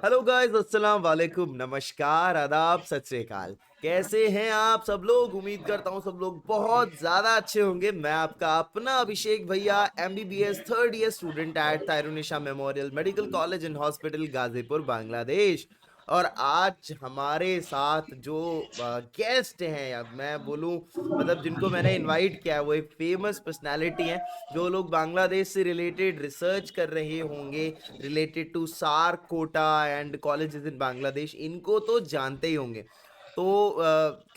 Hello guys, अस्सलाम वालेकुम, नमस्कार, आदाब, सत श्री अकाल। कैसे हैं आप सब लोग? उम्मीद करता हूँ सब लोग बहुत ज़्यादा अच्छे होंगे। मैं आपका अपना अभिषेक भैया, MBBS third year student at Tairunnessa Memorial Medical College and Hospital, Gazipur, Bangladesh. और आज हमारे साथ जो गेस्ट हैं, या मैं बोलूँ मतलब जिनको मैंने इनवाइट किया है, वो एक फेमस पर्सनालिटी हैं। जो लोग बांग्लादेश से रिलेटेड रिसर्च कर रहे होंगे related to SAARC quota and colleges in Bangladesh, इनको तो जानते ही होंगे। तो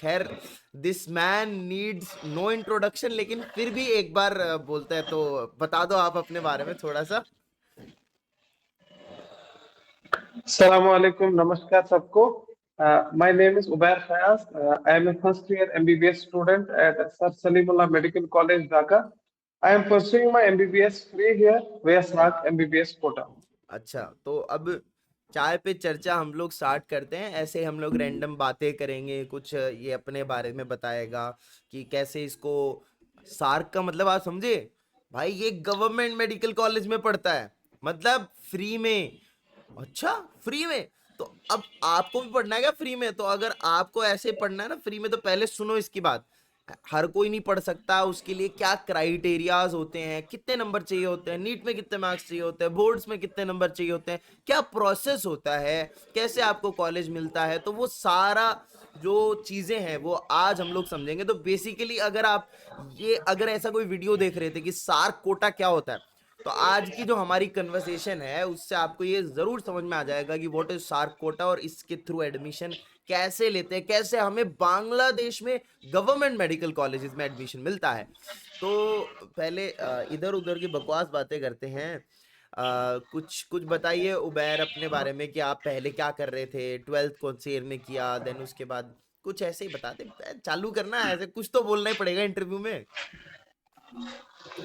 खैर, this man needs no introduction, लेकिन फिर भी एक बार बोलते हैं तो बता दो आप अपने बारे में थोड़ा सा। Assalamualaikum, Namaskar सबको. My name is Ubair Fayaz. I am a first year MBBS student at Sir Salimullah Medical College, Dhaka. I am pursuing my MBBS free here via SNAC MBBS quota. अच्छा, तो अब चाय पे चर्चा हम लोग start करते हैं। ऐसे हम लोग रैंडम बातें करेंगे, कुछ ये अपने बारे में बताएगा कि कैसे इसको, सार्क का मतलब आप समझे भाई, ये गवर्नमेंट मेडिकल कॉलेज में पढ़ता है, मतलब फ्री में। अच्छा, फ्री में? तो अब आपको भी पढ़ना है क्या फ्री में? तो अगर आपको ऐसे पढ़ना है ना फ्री में, तो पहले सुनो इसकी बात। हर कोई नहीं पढ़ सकता, उसके लिए क्या क्राइटेरियाज होते हैं, कितने नंबर चाहिए होते हैं, नीट में कितने मार्क्स चाहिए होते हैं, बोर्ड्स में कितने नंबर चाहिए होते हैं, क्या प्रोसेस होता है, कैसे आपको कॉलेज मिलता है, तो वो सारा जो चीजें हैं वो आज हम लोग समझेंगे। तो बेसिकली अगर ऐसा कोई वीडियो देख रहे थे कि सार्क कोटा क्या होता है, तो आज की जो हमारी कन्वर्सेशन है उससे आपको ये जरूर समझ में आ जाएगा कि व्हाट इज सार्क कोटा, और इसके थ्रू एडमिशन कैसे लेते हैं, कैसे हमें बांग्लादेश में गवर्नमेंट मेडिकल कॉलेजेस में एडमिशन मिलता है। तो पहले इधर उधर की बकवास बातें करते हैं। कुछ कुछ बताइए उबैर अपने बारे में कि आप पहले क्या कर रहे थे, ट्वेल्थ कौन से ईयर में किया, देन उसके बाद कुछ ऐसे ही बता दे। चालू करना है, ऐसे कुछ तो बोलना ही पड़ेगा इंटरव्यू में।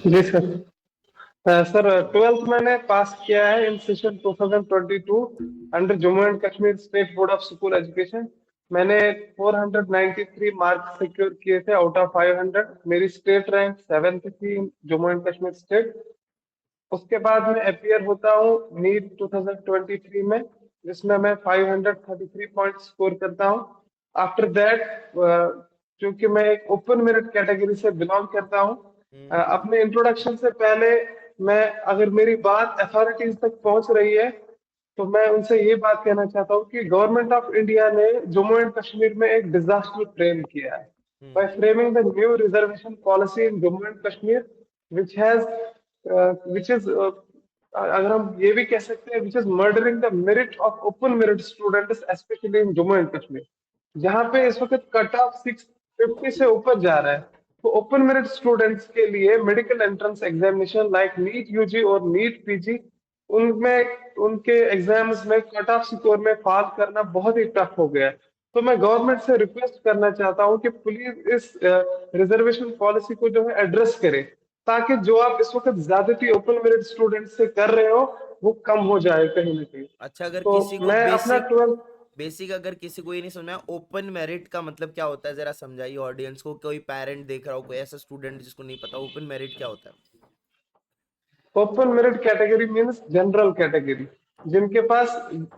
जी सर. सर 12th मैंने पास किया है in session 2022 under Jammu and Kashmir state board of school education. मैंने 493 मार्क्स सिक्योर किए थे आउट ऑफ 500. मेरी स्टेट रैंक 7th थी जम्मू एंड कश्मीर स्टेट. उसके बाद मैं अपीयर होता हूँ नीट 2023 में, जिसमें मैं 533 पॉइंट स्कोर करता हूँ. आफ्टर दैट, क्योंकि मैं एक ओपन मेरिट कैटेगरी से बिलोंग करता हूँ, हम्म। अपने इंट्रोडक्शन से पहले मैं, अगर मेरी बात अथॉरिटीज तक पहुंच रही है, तो मैं उनसे ये बात कहना चाहता हूँ कि गवर्नमेंट ऑफ इंडिया ने जम्मू एंड कश्मीर में एक डिजास्टर फ्रेम किया है hmm. By framing the new reservation policy in Jammu and Kashmir, which has which is, अगर हम ये भी कह सकते हैं, which is murdering the merit of open merit students specially in Jammu and Kashmir, जहाँ पे इस वक्त कट ऑफ 650 से ऊपर जा रहा है. तो ओपन मेरिट स्टूडेंट्स के लिए medical entrance examination like NEET UG और नीट पीजी, उनमें उनके एग्जाम्स में कट ऑफ स्कोर में फॉल करना बहुत ही टफ हो गया है. तो मैं गवर्नमेंट से रिक्वेस्ट करना चाहता हूँ कि प्लीज इस रिजर्वेशन पॉलिसी को जो है एड्रेस करें, ताकि जो आप इस वक्त ज्यादती ओपन मेरिट स्टूडेंट से कर रहे हो वो कम हो जाए कहीं ना कहीं. अच्छा, अगर तो किसी को मैं अपना बेसिक 12th. बेसिक अगर किसी को ये नहीं समझ में आया, ओपन मेरिट का मतलब क्या होता है, जरा समझाइए ऑडियंस को। कोई पेरेंट देख रहा हो, कोई ऐसा स्टूडेंट जिसको नहीं पता ओपन मेरिट क्या होता है। Open merit category means general category, जिनके पास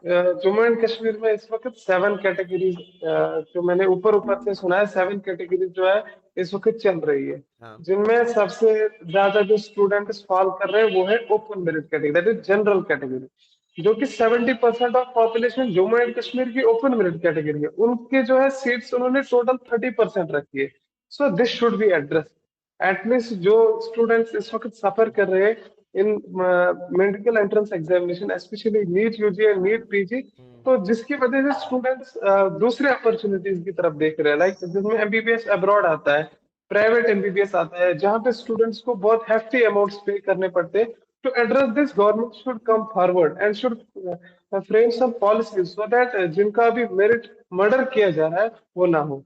जम्मू एंड कश्मीर में इस वक्त 7 कैटेगरीज, जो मैंने ऊपर ऊपर से सुना है, 7 कैटेगरीज जो है इस वक्त चल रही है, हाँ। जिनमें सबसे ज्यादा जो स्टूडेंट फॉल कर रहे हैं वो है open merit category, that is general category, जो कि 70% of population Jammu and Kashmir की ओपन मेरिट कैटेगरी है. उनके जो है सीट्स उन्होंने टोटल 30% रखी है. So this should be address. At least जो स्टूडेंट्स इस वक्त सफर कर रहे हैं in medical entrance examination, specially NEET UG and NEET PG, hmm. तो जिसकी वजह से स्टूडेंट्स दूसरे अपॉर्चुनिटीज की तरफ देख रहे हैं, लाइक जिसमें एमबीबीएस अब्रॉड आता है, प्राइवेट एमबीबीएस आता है, जहाँ पे स्टूडेंट्स को बहुत hefty अमाउंट्स पे करने पड़ते हैं. To address this, government should come forward and should frame some policies so that जिनका अभी मेरिट मर्डर किया जा रहा है वो ना हो.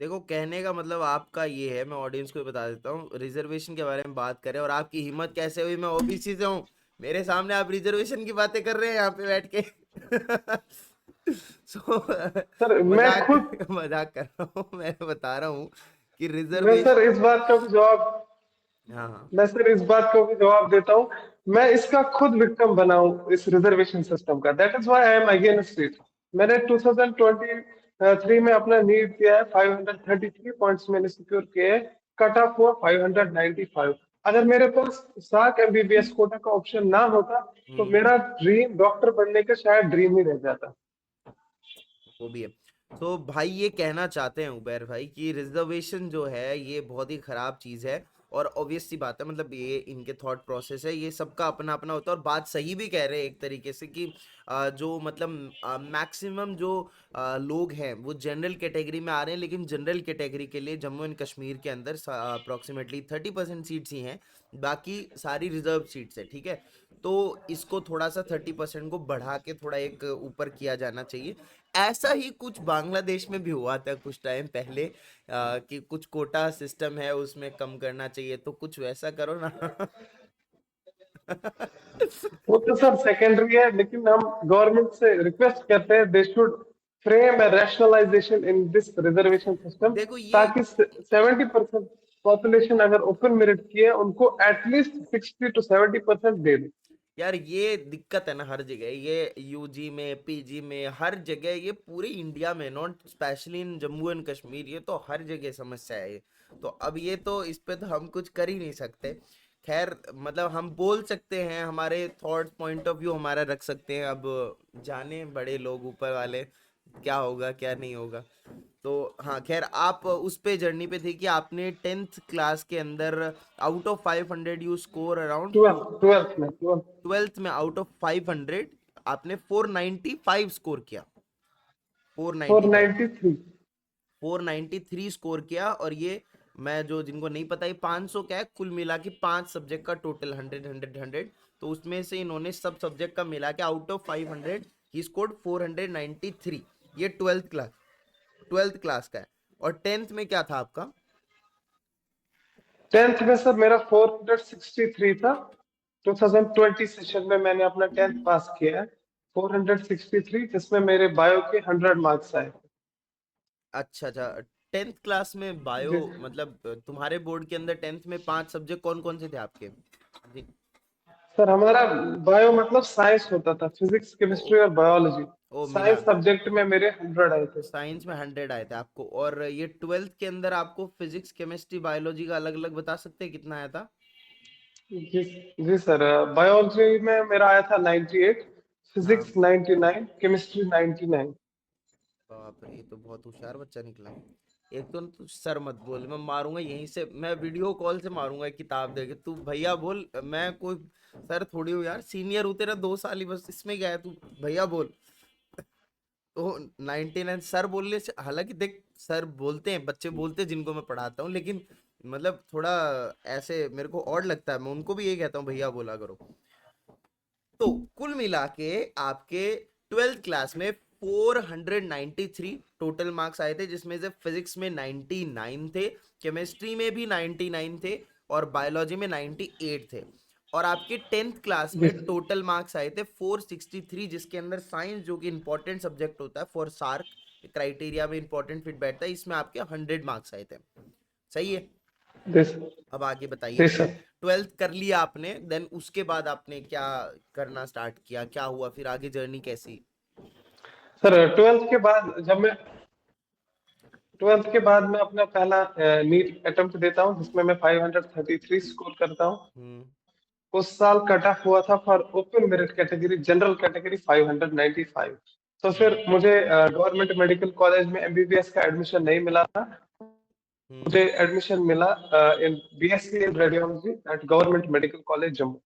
देखो, कहने का मतलब आपका ये है, मैं ऑडियंस को भी बता देता हूँ, रिजर्वेशन के बारे में बात करें और आपकी हिम्मत कैसे हुई, मैं ओबीसी से हूँ, मेरे सामने आप रिजर्वेशन की बातें कर रहे हैं यहाँ पे बैठ के। सो सर मैं खुद, मजाक मजाक कर रहा हूँ, मैं बता रहा हूँ कि मैं रिजर्वेशन। सर इस बात का भी जवाब हाँ, हाँ। मैं सर इस बात को भी जवाब देता हूँ मैं इसका खुद विक्टिम बनाऊं इस रिजर्वेशन सिस्टम का, that is why I am against it. मैंने 2023 में अपना नीट दिया है, 533 पॉइंट्स मैंने सिक्योर किए हैं, कट ऑफ हुआ 595। अगर मेरे पास साक एमबीबीएस कोटा का ऑप्शन ना होता तो हम्म। मेरा ड्रीम डॉक्टर बनने का शायद ड्रीम ही रह जाता। वो भी है। तो भाई ये कहना चाहते हैं उबैर भाई कि रिजर्वेशन जो है ये बहुत ही खराब चीज है। और ऑब्वियस सी बात है, मतलब ये इनके थॉट प्रोसेस है, ये सबका अपना अपना होता है। और बात सही भी कह रहे हैं एक तरीके से कि जो मतलब मैक्सिमम जो लोग हैं वो जनरल कैटेगरी में आ रहे हैं, लेकिन जनरल कैटेगरी के लिए जम्मू एंड कश्मीर के अंदर अप्रोक्सीमेटली 30% सीट्स ही हैं। बाकी सारी रिजर्व सीट्स है, ठीक है। तो इसको थोड़ा सा 30% को बढ़ा के थोड़ा एक ऊपर किया जाना चाहिए। ऐसा ही कुछ बांग्लादेश में भी हुआ था कुछ टाइम पहले, कि कुछ कोटा सिस्टम है उसमें कम करना चाहिए, तो कुछ वैसा करो ना। वो तो सर सेकेंडरी है, लेकिन हम गवर्नमेंट से रिक्वेस्ट करते हैं, they should frame a rationalisation in this reservation system, देखो ये, ताकि 70% पॉपुलेशन अगर ओपन मेरिट की है उनको एटलीस्ट 60 to 70% दे दे। यार ये दिक्कत है ना हर जगह, ये यूजी में पीजी में हर जगह, ये पूरे इंडिया में, not specially in Jammu and Kashmir, ये तो हर जगह समस्या है ये। तो अब ये तो इस पे तो हम कुछ कर ही नहीं सकते। खैर मतलब हम बोल सकते हैं, हमारे थॉट पॉइंट ऑफ व्यू हमारा रख सकते हैं। अब जाने बड़े लोग ऊपर वाले क्या होगा क्या नहीं होगा। तो हाँ खैर, आप उस पे जर्नी पे थे कि आपने 10th क्लास के अंदर out of 500 you score around, twelfth में 12th में आउट ऑफ 500 आपने 495 स्कोर किया। 495, 493। 493 स्कोर किया। और ये मैं जो जिनको नहीं पता, ये 500 क्या है कुल मिला के, 5 सब्जेक्ट का टोटल 100 100 100। तो उसमें से इन्होंने सब सब्जेक्ट का मिला के आउट ऑफ 500 ही स्कोर्ड 493। ये ट्वेल्थ क्लास का है। और 10th में क्या था आपका? टेंथ में सर मेरा 463 था। 2020 सेशन में मैंने अपना टेंथ पास किया है, 463, जिसमें मेरे बायो के 100 मार्क्स आए अच्छा अच्छा। 10th क्लास में बायो, थे। मतलब तुम्हारे बोर्ड के अंदर 10th में 5 सब्जेक्ट कौन कौन से थे आपके जी? सर हमारा बायो मतलब साइंस होता था, फिजिक्स ओ, केमिस्ट्री और बायोलॉजी। ओ मिला, साइंस सब्जेक्ट में मेरे 100 आए थे। साइंस में 100 आए थे आपको। और ये 12th के अंदर आपको फिजिक्स केमिस्ट्री बायोलॉजी का अलग अलग बता सकते हैं कितना आया था? जी जी सर, बायोलॉजी में मेरा आया था 98, हाँ। Physics 99, chemistry 99। बाप रे, ये तो बहुत होशियार बच्चा निकला। एक तो तू सर मत बोल, मैं मारूंगा यहीं से, मैं वीडियो कॉल से मारूंगा एक किताब देके। तू भैया बोल, मैं कोई सर थोड़ी हूँ यार, सीनियर हूँ तेरा 2 साल ही बस, इसमें क्या है, तू भैया बोल। तो 99 सर बोलने से, हालांकि देख सर बोलते हैं, बच्चे बोलते हैं जिनको मैं पढ़ाता हूँ, लेकिन मतलब थोड़ा ऐसे मेरे को ऑड लगता है, मैं उनको भी यही कहता हूँ भैया बोला करो। तो कुल मिला के आपके 12th क्लास में 493 टोटल मार्क्स आए थे, जिसमें से फिजिक्स में 99 थे, केमिस्ट्री में भी 99 थे, और बायोलॉजी में 98 थे। और आपके 10th क्लास जी में टोटल मार्क्स आए थे 463, जिसके अंदर साइंस जो कि इंपॉर्टेंट सब्जेक्ट होता है फॉर सार्क क्राइटेरिया में इंपॉर्टेंट फिट बैठता है, इसमें आपके 100 मार्क्स आए थे। सही है। जी अब आगे बताइए। जी सर। 12th कर लिया आपने, देन उसके बाद आपने क्या करना स्टार्ट किया, क्या हुआ फिर आगे, जर्नी कैसी? सर ट्वेल्थ के बाद मैं अपना पहला नीट अटेम्प्ट देता हूँ, जिसमें मैं 533 स्कोर करता हूँ। हम्म। उस साल कट ऑफ हुआ था for open merit category, general category 595। तो फिर हम्म। मुझे गवर्नमेंट मेडिकल कॉलेज में एमबीबीएस का एडमिशन नहीं मिला था। हम्म। मुझे एडमिशन मिला इन BSc in radiology eight government medical college Jammu.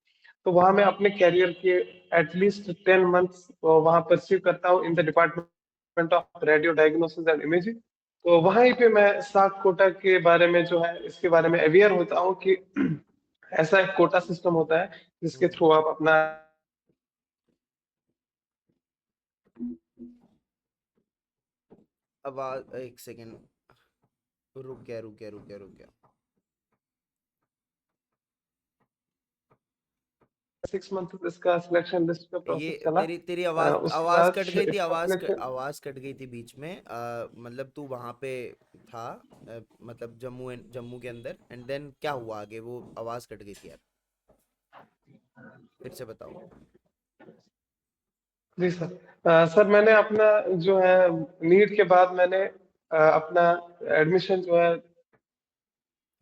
तो वहां मैं अपने कैरियर के एटलीस्ट 10 मंथ्स वहां परस्यू करता हूँ in the department of radio diagnosis and imaging. तो वहीं पे मैं साग कोटा के बारे में जो है इसके बारे में अवेयर होता हूँ कि ऐसा एक कोटा सिस्टम होता है जिसके हम्म। थ्रू आप अपना। आवाज एक सेकेंड, रुक गया। 6 मंथ इसका सिलेक्शन लिस्ट का ये प्रोसेस चला। तेरी तेरी आवाज उसके आवाज बाद कट गई थी, इसका सिलेक्शन। आवाज कट गई थी बीच में। मतलब तू वहां पे था, मतलब जम्मू के अंदर, एंड देन क्या हुआ आगे, वो आवाज कट गई थी यार। फिर से बताओ। जी सर। सर मैंने अपना जो है नीट के बाद मैंने अपना एडमिशन जो है,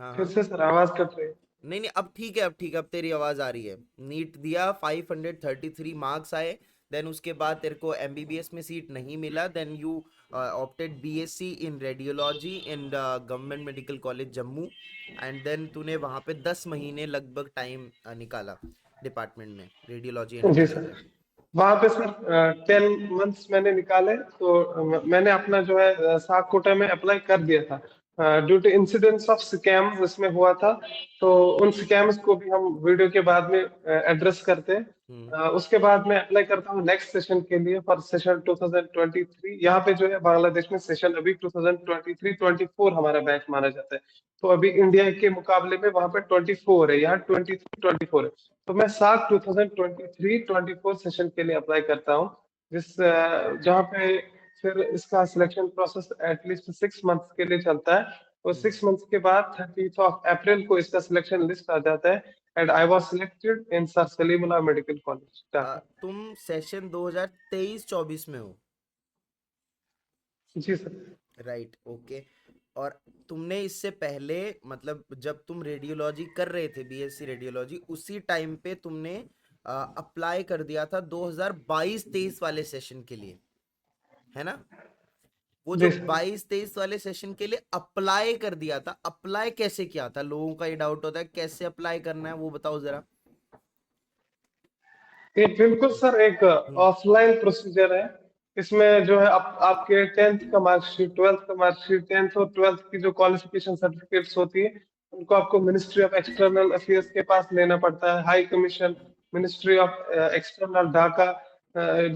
हाँ फिर हाँ। से सर आवाज कट रही है। नहीं नहीं, अब ठीक है, अब ठीक है, अब तेरी आवाज आ रही है। नीट दिया, 533 मार्क्स आए। देन उसके बाद तेरे को एमबीबीएस में सीट नहीं मिला। Then you opted BSc in radiology in government medical college Jammu. And then तूने वहां पे 10 महीने लगभग टाइम निकाला डिपार्टमेंट में, radiology and the imaging sir. में। वहां पे सर 10 मंथ्स मैंने निकाले, तो मैंने अपना जो है साग कोटा में अप्लाई कर दिया था। Due to incidents of scams इसमें हुआ था, तो उन स्कैम्स को भी हम वीडियो के बाद में एड्रेस करते हैं। हम्म उसके बाद मैं अप्लाई करता हूँ नेक्स्ट सेशन के लिए, फॉर सेशन 2023। यहाँ पे जो है बांग्लादेश में सेशन अभी 2023-24 हमारा बैच माना जाता है। तो अभी इंडिया के मुकाबले में वहां पे 24 है, यहाँ 23-24 है। तो मैं साग 2023-24 सेशन के लिए अप्लाई करता हूँ, जहाँ पे फिर इसका सिलेक्शन प्रोसेस एटलीस्ट 6 मंथ्स के लिए चलता है। और हम्म। 6 मंथ्स के बाद 30 अप्रैल को इसका सिलेक्शन लिस्ट आ जाता है। And I was selected in sir Salimullah medical college Dhaka. तुम सेशन 2023-24 में हो? जी सर। Right, okay. और तुमने इससे पहले, मतलब जब तुम रेडियोलॉजी कर रहे थे, बीएससी रेडियोलॉजी, उसी टाइम पे तुमने अप्लाई कर दिया था 2022-23 वाले सेशन के लिए, है ना? वो जो जी सर। 22-23 वाले सेशन के लिए अप्लाई कर दिया था, अप्लाई कैसे किया था? लोगों का ये डाउट होता है, कैसे अप्लाई करना है वो बताओ जरा। ये बिल्कुल सर एक हम्म ऑफलाइन प्रोसीजर है। इसमें जो है आपके 10th का मार्कशीट, 12th का मार्कशीट, 10th और 12th की जो क्वालिफिकेशन सर्टिफिकेट्स होती है, उनको आपको मिनिस्ट्री ऑफ एक्सटर्नल अफेयर्स के पास लेना पड़ता है। High commission, ministry of external Dhaka,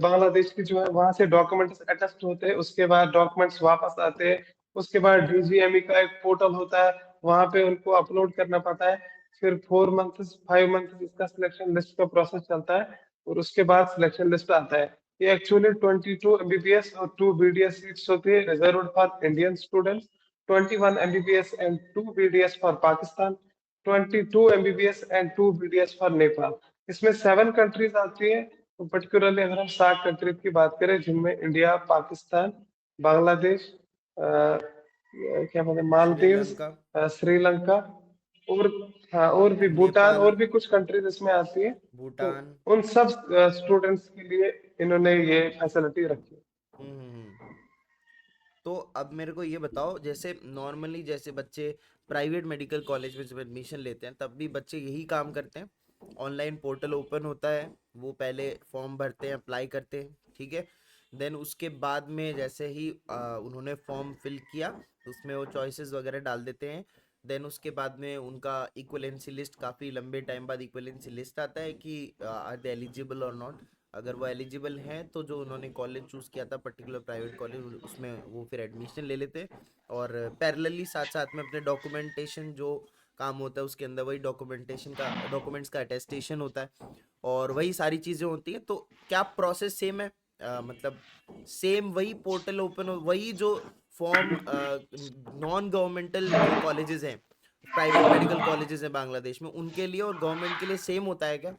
Bangladesh की जो है, वहां से डॉक्यूमेंट्स अटेस्ट होते हैं। उसके बाद डॉक्यूमेंट्स वापस आते हैं। उसके बाद डीजीएमई का एक पोर्टल होता है, वहां पे उनको अपलोड करना पड़ता है। फिर 4 मंथ्स 5 मंथ्स इसका सिलेक्शन लिस्ट का प्रोसेस चलता है, और उसके बाद सिलेक्शन लिस्ट आता है। ये एक्चुअली 22 एमबीबीएस और 2 बीडीएस सीट्स होती है, reserved for Indian students. 21 MBBS and 2 BDS for Pakistan. 22 MBBS and 2 BDS for Nepal. इसमें 7 कंट्रीज आती है। तो पर्टिकुलरली अगर हम 7 कंट्रीज की बात करें, जिनमें इंडिया, पाकिस्तान, बांग्लादेश, क्या बोलते हैं, मालदीव्स, श्रीलंका। श्रीलंका, और हाँ और भी भूटान, नेपाल। और भी कुछ कंट्रीज इसमें आती है। तो भूटान। उन सब स्टूडेंट्स के लिए इन्होंने ये फैसिलिटी रखी है। हम्म। तो अब मेरे को ये बताओ, जैसे नॉर्मली जैसे बच्चे प्राइवेट मेडिकल कॉलेज में जब एडमिशन लेते हैं, तब भी बच्चे यही काम करते हैं। ऑनलाइन पोर्टल ओपन होता है, वो पहले फॉर्म भरते हैं, अप्लाई करते हैं, ठीक है। देन उसके बाद में जैसे ही उन्होंने फॉर्म फिल किया, उसमें वो चॉइसेस वगैरह डाल देते हैं। देन उसके बाद में उनका इक्वलेंसी लिस्ट, काफ़ी लंबे टाइम बाद इक्वलेंसी लिस्ट आता है कि आर दे एलिजिबल और नॉट। अगर वो एलिजिबल हैं तो जो उन्होंने कॉलेज चूज़ किया था, पर्टिकुलर प्राइवेट कॉलेज, उसमें वो फिर एडमिशन ले लेते हैं। और पैरेलली साथ साथ में अपने डॉक्यूमेंटेशन जो काम होता है उसके अंदर, वही डॉक्यूमेंटेशन का, डॉक्यूमेंट्स का अटेस्टेशन होता है, और वही सारी चीज़ें होती हैं। तो क्या प्रोसेस सेम है? मतलब सेम वही पोर्टल ओपन हो, वही जो फॉर्म, नॉन गवर्नमेंटल जो कॉलेजेस हैं, प्राइवेट मेडिकल कॉलेजेस हैं बांग्लादेश में, उनके लिए और गवर्नमेंट के लिए सेम होता है क्या?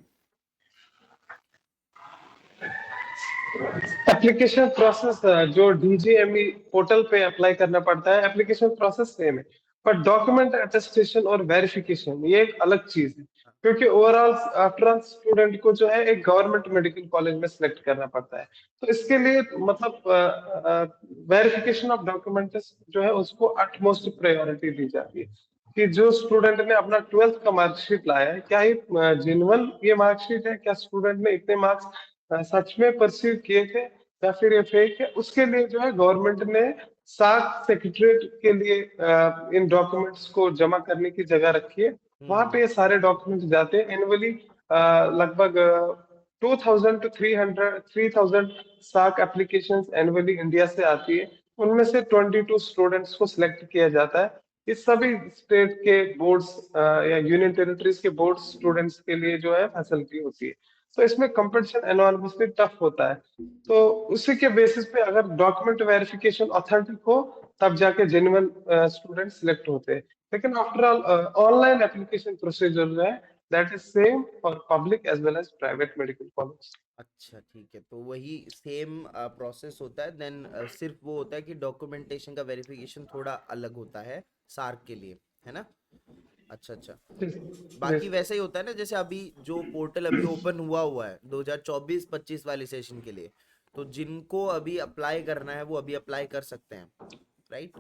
एप्लीकेशन प्रोसेस जो डीजीएमई पोर्टल पे अप्लाई करना पड़ता है, एप्लीकेशन प्रोसेस सेम है। पर डॉक्यूमेंट अटेस्टेशन और वेरिफिकेशन ये एक अलग चीज है। क्योंकि ओवरऑल आफ्टर ऑल स्टूडेंट को जो है एक गवर्नमेंट मेडिकल कॉलेज में सिलेक्ट करना पड़ता है। तो इसके लिए मतलब वेरिफिकेशन ऑफ डॉक्यूमेंट्स जो है उसको अटमोस्ट प्रायोरिटी दी जाती है। कि जो स्टूडेंट ने अपना 12th का मार्कशीट लाया है, क्या ये जिनवन ये मार्कशीट है, क्या स्टूडेंट ने इतने मार्क्स सच में परस्यू किए थे, या फिर ये फेक है। उसके लिए जो है गवर्नमेंट ने साख सेक्रेटरीट के लिए इन डॉक्यूमेंट्स को जमा करने की जगह रखी है। वहां हम्म पे ये सारे डॉक्यूमेंट्स जाते हैं एनुअली। लगभग 2,000 to 300 3,000 साख एप्लीकेशन एनुअली इंडिया से आती है। उनमें से 22 स्टूडेंट्स को सिलेक्ट किया जाता है। इस सभी स्टेट के बोर्ड्स या यूनियन टेरिटरीज के बोर्ड स्टूडेंट्स के लिए जो है फैसिलिटी होती है। तो इसमें कंपटीशन एनॉर्मसली टफ होता है। तो उसी के बेसिस पे अगर डॉक्यूमेंट वेरिफिकेशन ऑथेंटिक हो, तब जाके जेन्युइन स्टूडेंट सिलेक्ट होते हैं। लेकिन after all online application procedure जो है that is same for public as well as private medical college. अच्छा ठीक है, तो वही सेम प्रोसेस होता है देन। सिर्फ वो होता है कि डॉक्यूमेंटेशन का वेरिफिकेशन थोड़ा अलग होता है सार्क के लिए, है ना? अच्छा अच्छा। Yes, yes, बाकी वैसे ही होता है ना, जैसे अभी जो पोर्टल अभी ओपन हुआ हुआ है 2024-25 वाले सेशन के लिए, तो जिनको अभी अप्लाई करना है वो अभी अप्लाई कर सकते हैं, राइट?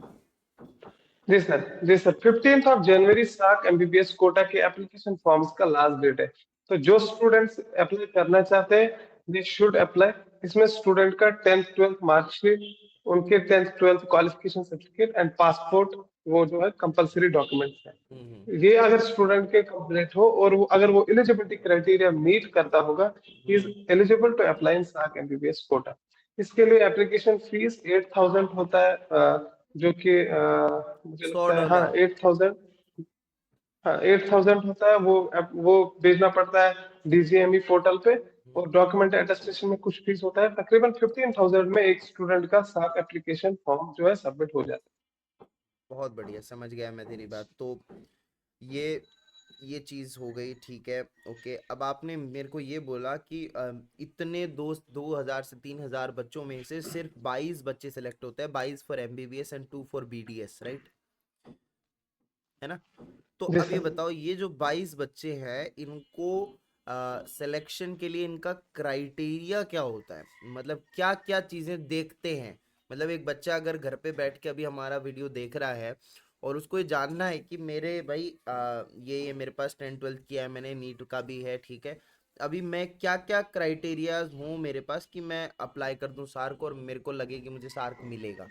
जी सर, जी सर। 15 जनवरी साक एमबीबीएस कोटा के एप्लीकेशन फॉर्म्स का लास्ट डेट है। तो जो स्टूडेंट्स अप्लाई करना चाहते हैं दे शुड अप्लाई। इसमें स्टूडेंट का 10th 12th मार्कशीट, उनके 10th 12th qualification certificate and passport, वो जो है कंपलसरी डॉक्यूमेंट्स है। हम्म। ये अगर स्टूडेंट के कंप्लीट हो और वो अगर वो एलिजिबिलिटी क्राइटेरिया मीट करता होगा, he is hmm. Eligible to apply in साक एमबीबीएस कोटा। इसके लिए एप्लीकेशन फीस 8000 होता है, जो कि मुझे सौ लगता है, हाँ, डॉलर 8000। हाँ, 8000 होता है। वो भेजना पड़ता है डीजीएमई पोर्टल पे। और डॉक्यूमेंट अटेस्टेशन में कुछ फीस होता है। तकरीबन 15,000 में एक स्टूडेंट का साक एप्लीकेशन फॉर्म जो है सबमिट हो जाता बहुत बढ़िया, समझ गया मैं तेरी बात। तो ये ये चीज़ हो गई, ठीक है। ओके, अब आपने मेरे को ये बोला कि इतने 2000 से 3000 बच्चों में से सिर्फ 22 बच्चे सेलेक्ट होते हैं, 22 for MBBS and 2 for BDS, right? है ना? तो है। जी अब ये सर। बताओ, ये जो 22 बच्चे हैं इनको सिलेक्शन के लिए इनका क्राइटेरिया क्या होता है? मतलब क्या क्या चीजें देखते हैं? मतलब एक बच्चा अगर घर पे बैठ के अभी हमारा वीडियो देख रहा है और उसको ये जानना है कि मेरे भाई ये मेरे पास 10th 12th किया है मैंने, नीट का भी है, ठीक है, अभी मैं क्या क्या क्राइटेरियाज हूँ मेरे पास कि मैं अप्लाई कर दूं सार्क और मेरे को लगे कि मुझे सार्क मिलेगा?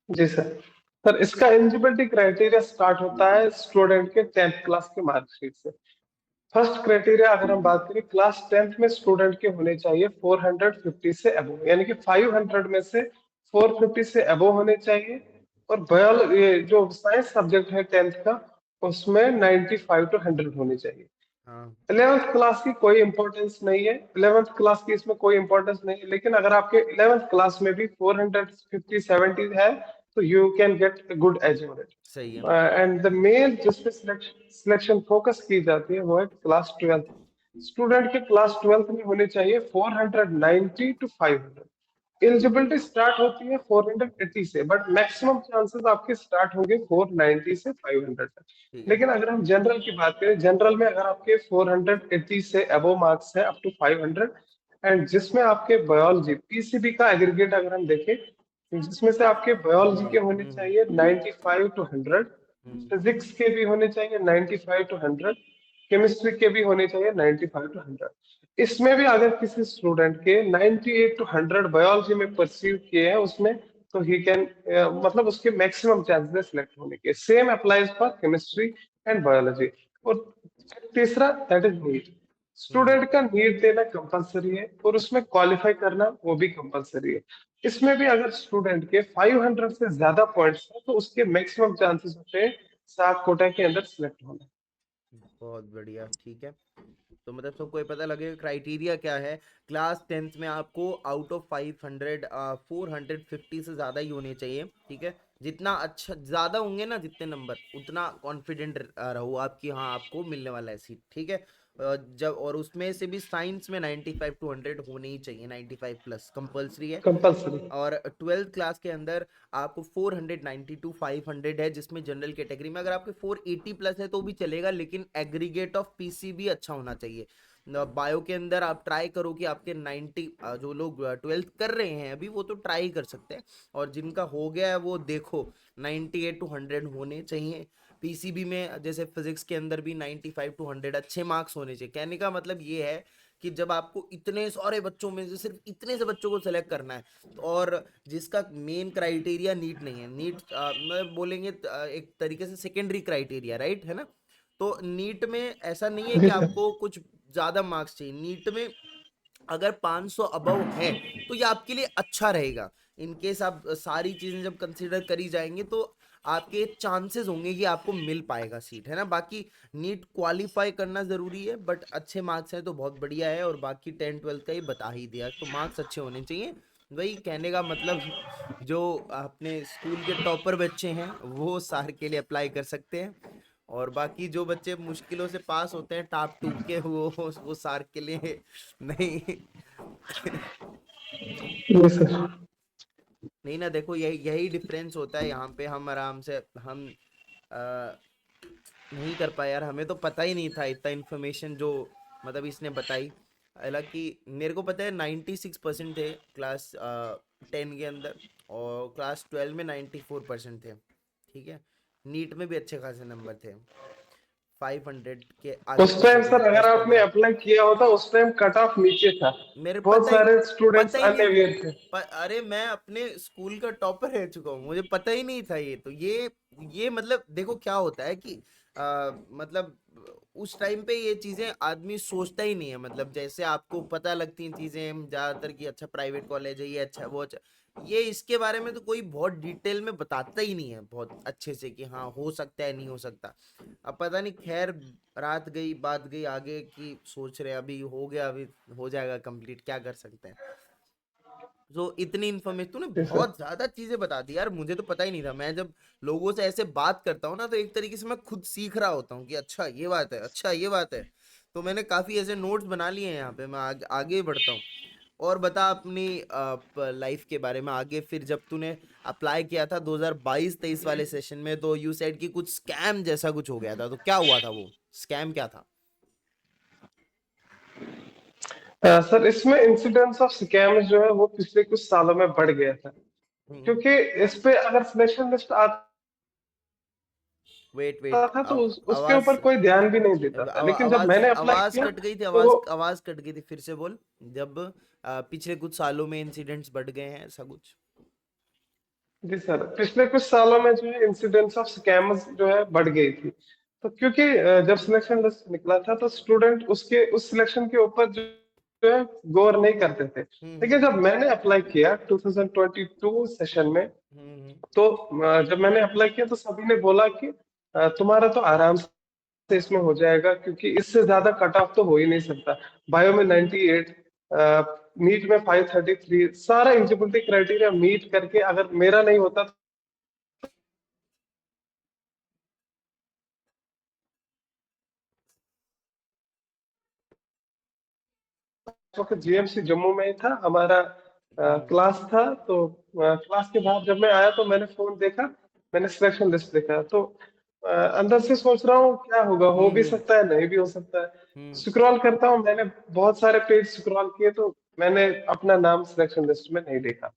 जी सर। सर, इसका एलिजिबिलिटी क्राइटेरिया स्टार्ट होता है स्टूडेंट के 10th क्लास के मार्कशीट से। फर्स्ट क्राइटेरिया अगर हम बात करें, क्लास 10th में स्टूडेंट के होने चाहिए 450 से अबो, यानी कि 500 में से 450 से अबो होने चाहिए। और बायोलॉजी, ये जो साइंस सब्जेक्ट है 10th का, उसमें 95 to 100 होने चाहिए। हाँ। 11th क्लास की कोई इंपॉर्टेंस नहीं है, 11th क्लास की इसमें कोई इंपॉर्टेंस नहीं है। लेकिन अगर आपके 11th क्लास में भी 450-70 है, तो you can get good edge on सही है। इट। एंड द मेन जिसपे सिलेक्शन फोकस की जाती है वो है क्लास 12th। स्टूडेंट के क्लास 12th में होने चाहिए 490 to 500। एलिजिबिलिटी स्टार्ट होती है 480 से, बट मैक्सिमम चांसेस आपके स्टार्ट होंगे 490 से 500 ठीक तक। है। लेकिन अगर हम जनरल की बात करें, जनरल में अगर आपके 480 से अबो मार्क्स है अप टू 500, एंड जिसमें आपके बायोलॉजी पीसीबी का एग्रीगेट अगर हम देखें, जिसमें से आपके बायोलॉजी के होने हम्म। चाहिए 95 to 100, हम्म। फिजिक्स के भी होने चाहिए 95 to 100, केमिस्ट्री के भी होने चाहिए 95 to 100। इसमें भी अगर किसी स्टूडेंट के 98 to 100 बायोलॉजी में परसीव किए हैं उसमें, तो ही कैन, मतलब उसके मैक्सिमम चांसेस सिलेक्ट होने के। Same applies for chemistry and biology. और तीसरा, that is NEET. Hmm. Student का नीट देना कंपलसरी है और उसमें क्वालिफाई करना वो भी कंपलसरी है। इसमें भी अगर स्टूडेंट के 500 से ज्यादा पॉइंट्स हैं तो उसके मैक्सिमम चांसेस होते हैं साग कोटा के अंदर सिलेक्ट होने। बहुत बढ़िया, ठीक है। तो मतलब सबको ये पता लगेगा क्राइटेरिया क्या है। क्लास 10th में आपको आउट ऑफ 500 450 से ज़्यादा ही होने चाहिए, ठीक है। जितना अच्छा ज़्यादा होंगे ना जितने नंबर, उतना कॉन्फिडेंट रहो आप कि हाँ आपको मिलने वाला है सीट, ठीक है। जब और उसमें से भी साइंस में 95 to 100 होने ही चाहिए, 95+ कंपलसरी है। कंपलसरी। और 12th क्लास के अंदर आपको 490 to 500 है, जिसमें जनरल कैटेगरी में अगर आपके 480+ है तो भी चलेगा, लेकिन एग्रीगेट ऑफ पीसीबी अच्छा होना चाहिए। बायो के अंदर आप ट्राई करो कि आपके 90, जो लोग 12th कर रहे हैं अभी वो तो ट्राई कर सकते हैं, और जिनका हो गया है वो देखो 98 to 100 होने चाहिए। पीसीबी में जैसे फिजिक्स के अंदर भी 95 to 100 अच्छे मार्क्स होने चाहिए। कहने का मतलब ये है कि जब आपको इतने सारे बच्चों में से सिर्फ इतने से बच्चों को सेलेक्ट करना है, और जिसका मेन क्राइटेरिया नीट नहीं है, नीट मतलब बोलेंगे एक तरीके से सेकेंडरी क्राइटेरिया, राइट, है ना? तो नीट में ऐसा नहीं है जी कि सर। आपको कुछ ज्यादा मार्क्स चाहिए। नीट में अगर 500 अबव है तो ये आपके लिए अच्छा रहेगा। इन केस आप सारी चीजें जब कंसीडर करी जाएंगे तो आपके चांसेस होंगे कि आपको मिल पाएगा सीट, है ना? बाकी नीट क्वालिफाई करना जरूरी है, बट अच्छे मार्क्स हैं तो बहुत बढ़िया है। और बाकी 10th 12th का ही बता ही दिया, तो मार्क्स अच्छे होने चाहिए। वही कहने का मतलब, जो अपने स्कूल के टॉपर बच्चे हैं वो सार के लिए अप्लाई कर सकते हैं। और बाकी जो बच्चे मुश्किलों से पास होते हैं टाप टूप के, वो सार्क के लिए नहीं। जी सर। नहीं ना, देखो यही यही डिफरेंस होता है यहाँ पे। हम आराम से हम आ, नहीं कर पाए यार, हमें तो पता ही नहीं था इतना इन्फॉर्मेशन जो मतलब इसने बताई। हालांकि मेरे को पता है 96% थे क्लास 10 के अंदर, और क्लास 12 में 94% थे। ठीक है, नीट में भी अच्छे खासे नंबर थे, 500 के आगे उस पीछे टाइम थे सर अगर आपने 10-15। अप्लाई किया होता उस टाइम कट ऑफ नीचे था, मेरे बहुत सारे पता स्टूडेंट्स ही नहीं। अनअवेयर थे। अरे मैं अपने स्कूल का टॉपर रह चुका हूँ, मुझे पता ही नहीं था ये तो। ये मतलब देखो क्या होता है कि मतलब उस टाइम पे ये चीजें आदमी सोचता ही नहीं है। मतलब जैसे आपको पता लगती हैं चीजें ज्यादातर कि अच्छा प्राइवेट कॉलेज है, ये अच्छा है, वो अच्छा, ये इसके बारे में तो कोई बहुत डिटेल में बताता ही नहीं है बहुत अच्छे से कि हाँ हो सकता है नहीं हो सकता। अब पता नहीं, खैर रात गई बात गई आगे की, सोच रहे अभी हो गया, अभी हो जाएगा कंप्लीट, क्या कर सकते हैं। तो इतनी इन्फॉर्मेशन तूने जी सर। बहुत ज्यादा चीजें बता दी यार, मुझे तो पता ही नहीं था। मैं जब लोगों से ऐसे बात करता हूँ ना, तो एक तरीके से मैं खुद सीख रहा होता हूँ कि अच्छा ये बात है, अच्छा ये बात है। तो मैंने काफी ऐसे नोट्स बना लिए हैं यहाँ पे, मैं आगे बढ़ता हूँ। और बता अपनी लाइफ के बारे में आगे। फिर जब तूने अप्लाई किया था 2022-23 वाले सेशन में, तो यू सेड कि कुछ स्कैम जैसा कुछ हो गया था, तो क्या हुआ था, वो स्कैम क्या था? सर इसमें इंसिडेंट्स ऑफ स्कैम्स जो है वो पिछले कुछ सालों में बढ़ गया था, हम्म। क्योंकि इस पे अगर सिलेक्शन लिस्ट आता वेट वेट, था तो उसके आवाज ऊपर कोई ध्यान भी नहीं देता था, लेकिन जब आवाज मैंने अप्लाई आवाज किया कट गई थी, तो आवाज कट गई थी, फिर से बोल। जब पिछले कुछ सालों में इंसिडेंट्स बढ़ गए हैं, ऐसा कुछ? जी सर पिछले कुछ सालों में जो है इंसिडेंट्स ऑफ स्कैम्स जो है बढ़ गई थी। तो क्योंकि जब सिलेक्शन लिस्ट निकला था तो स्टूडेंट उसके उस सिलेक्शन के ऊपर जो है गौर नहीं करते थे, लेकिन हम्म। जब मैंने अप्लाई किया 2022 सेशन में, हम्म। तो जब मैंने अप्लाई किया तो सभी ने बोला कि तुम्हारा तो आराम से इसमें हो जाएगा, क्योंकि इससे ज्यादा कट ऑफ तो हो ही नहीं सकता। बायो में 98, नीट में 533, सारा एलिजिबिलिटी क्राइटेरिया मीट करके अगर मेरा नहीं होता तो वक्त जीएमसी जम्मू में ही था हमारा हम्म। क्लास था। तो क्लास के बाद जब मैं आया तो मैंने फोन देखा, मैंने सिलेक्शन लिस्ट देखा, तो अंदर से सोच रहा हूँ क्या होगा, हो भी हम्म। सकता है नहीं भी हो सकता है। हम्म। स्क्रॉल करता हूँ, मैंने बहुत सारे पेज स्क्रॉल किए तो मैंने अपना नाम सिलेक्शन लिस्ट में नहीं देखा।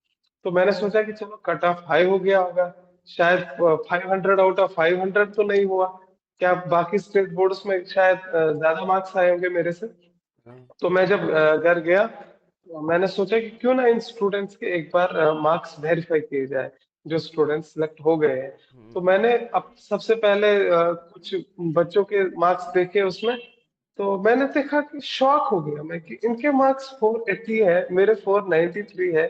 तो मैंने सोचा कि चलो कट ऑफ हाई हो गया होगा, शायद 500 आउट ऑफ 500 तो नहीं हुआ, क्या बाकी स्टेट बोर्ड्स में शायद ज्यादा मार्क्स आए होंगे मेरे से। हाँ। तो मैं जब घर गया तो मैंने सोचा कि क्यों ना इन स्टूडेंट्स के एक बार मार्क्स वेरीफाई किए जाए, जो स्टूडेंट्स सिलेक्ट हो गए हैं। तो हम्म। मैंने अब सबसे पहले कुछ बच्चों के मार्क्स देखे उसमें, तो मैंने देखा कि शॉक हो गया मैं कि इनके मार्क्स 480 है, मेरे 493 है।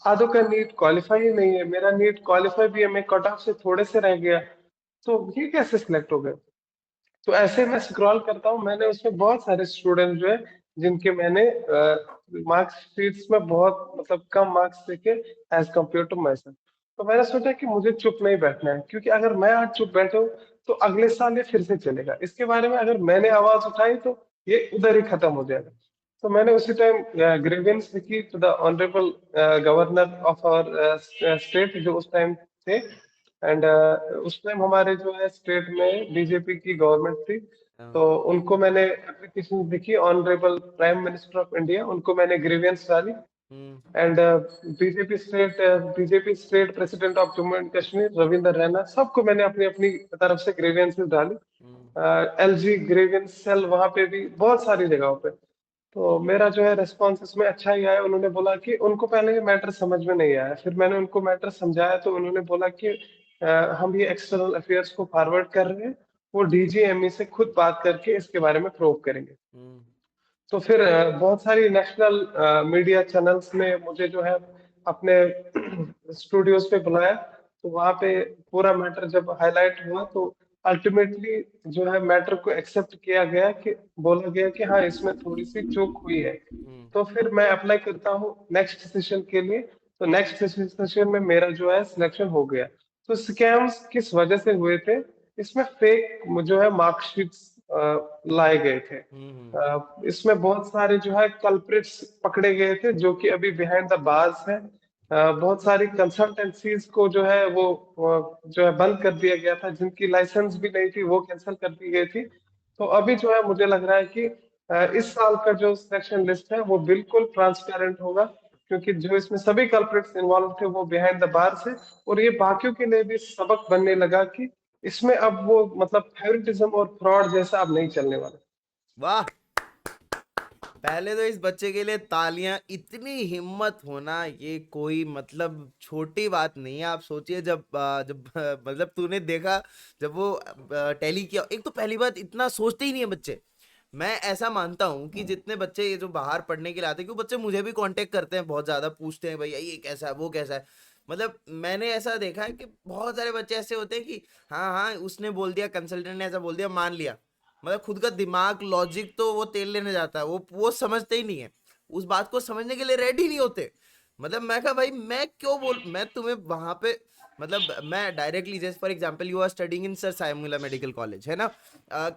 आधों का नीट क्वालिफाई ही नहीं है, मेरा नीट क्वालिफाई भी है, मैं कट ऑफ से थोड़े से रह गया। तो ये कैसे सिलेक्ट हो गए? तो ऐसे मैं स्क्रॉल करता हूँ, मैंने उसमें बहुत सारे स्टूडेंट जो है जिनके मैंने मार्क्स शीट्स में बहुत मतलब कम मार्क्स देखे as compare to myself. तो मैंने सोचा कि मुझे चुप नहीं बैठना है, क्योंकि अगर मैं आज चुप बैठूं तो अगले साल ये फिर से चलेगा, इसके बारे में अगर मैंने आवाज उठाई तो ये उधर ही खत्म हो जाएगा। तो मैंने उसी टाइम ग्रीवेंस लिखी to the honourable governor of our state जो उस टाइम थे। एंड उस टाइम हमारे जो है स्टेट में बीजेपी की गवर्नमेंट थी। हाँ। तो उनको मैंने एप्लीकेशन लिखी, honourable prime minister of India, उनको मैंने ग्रीवेंस डाली। Hmm. And BJP state president of Jammu and Kashmir Ravinder Raina, सबको मैंने अपनी अपनी तरफ से ग्रीवेंसेस डाली। हम्म। एलजी ग्रीवेंस सेल वहां पे भी बहुत सारी जगहों पे। तो मेरा जो है रेस्पॉन्स इसमें अच्छा ही आया। उन्होंने बोला कि उनको पहले ये मैटर समझ में नहीं आया, फिर मैंने उनको मैटर समझाया तो उन्होंने बोला कि हम ये एक्सटर्नल अफेयर्स को फॉरवर्ड कर रहे हैं, वो डीजीएमई से खुद बात करके इसके बारे में प्रोव करेंगे। हम्म। तो फिर बहुत सारी नेशनल मीडिया चैनल्स ने मुझे जो है अपने स्टूडियोज पे बुलाया। तो वहां पे पूरा मैटर जब हाईलाइट हुआ तो अल्टीमेटली जो है मैटर को एक्सेप्ट किया गया, कि बोला गया कि हाँ इसमें थोड़ी सी चूक हुई है। हम्म। तो फिर मैं अप्लाई करता हूँ नेक्स्ट सेशन के लिए। तो नेक्स्ट सेशन में मेरा जो है सिलेक्शन हो गया। तो स्कैम्स किस वजह से हुए थे? इसमें फेक जो है मार्कशीट्स लाए गए थे। हम्म। इसमें बहुत सारे जो है कल्प्रिट्स पकड़े गए थे जो कि अभी बिहाइंड द बार्स है। बहुत सारी कंसल्टेंसीज को जो है वो जो है बंद कर दिया गया था, जिनकी लाइसेंस भी नहीं थी वो कैंसिल कर दी गई थी। तो अभी जो है मुझे लग रहा है कि इस साल का जो सिलेक्शन लिस्ट है वो बिल्कुल ट्रांसपेरेंट होगा, क्योंकि जो इसमें सभी कल्प्रिट्स इन्वॉल्व थे वो बिहाइंड द बार्स है। और ये बाकियों के लिए भी सबक बनने लगा कि इसमें अब वो मतलब फेवरेटिज्म और फ्रॉड जैसा अब नहीं चलने वाला। वाह, पहले तो इस बच्चे के लिए तालियां। इतनी हिम्मत होना ये कोई मतलब छोटी बात नहीं है। आप सोचिए जब मतलब तूने देखा जब वो टैली किया, एक तो पहली बात इतना सोचते ही नहीं है बच्चे। मैं ऐसा मानता हूँ कि जितने बच्चे ये जो बाहर पढ़ने के लिए आते हैं, क्योंकि बच्चे मुझे भी कांटेक्ट करते हैं बहुत ज्यादा, पूछते हैं भैया ये कैसा है वो कैसा है। मतलब मैंने ऐसा देखा है कि बहुत सारे बच्चे ऐसे होते हैं कि हाँ हाँ उसने बोल दिया, कंसल्टेंट ने ऐसा बोल दिया, मान लिया। मतलब खुद का दिमाग लॉजिक तो वो तेल लेने जाता है, वो समझते ही नहीं है, उस बात को समझने के लिए रेडी नहीं होते। मतलब मैं कहा भाई मैं क्यों बोल, मैं तुम्हें वहां पे मतलब मैं डायरेक्टली, जैसे for example you are studying in sir साइमुला मेडिकल कॉलेज है ना।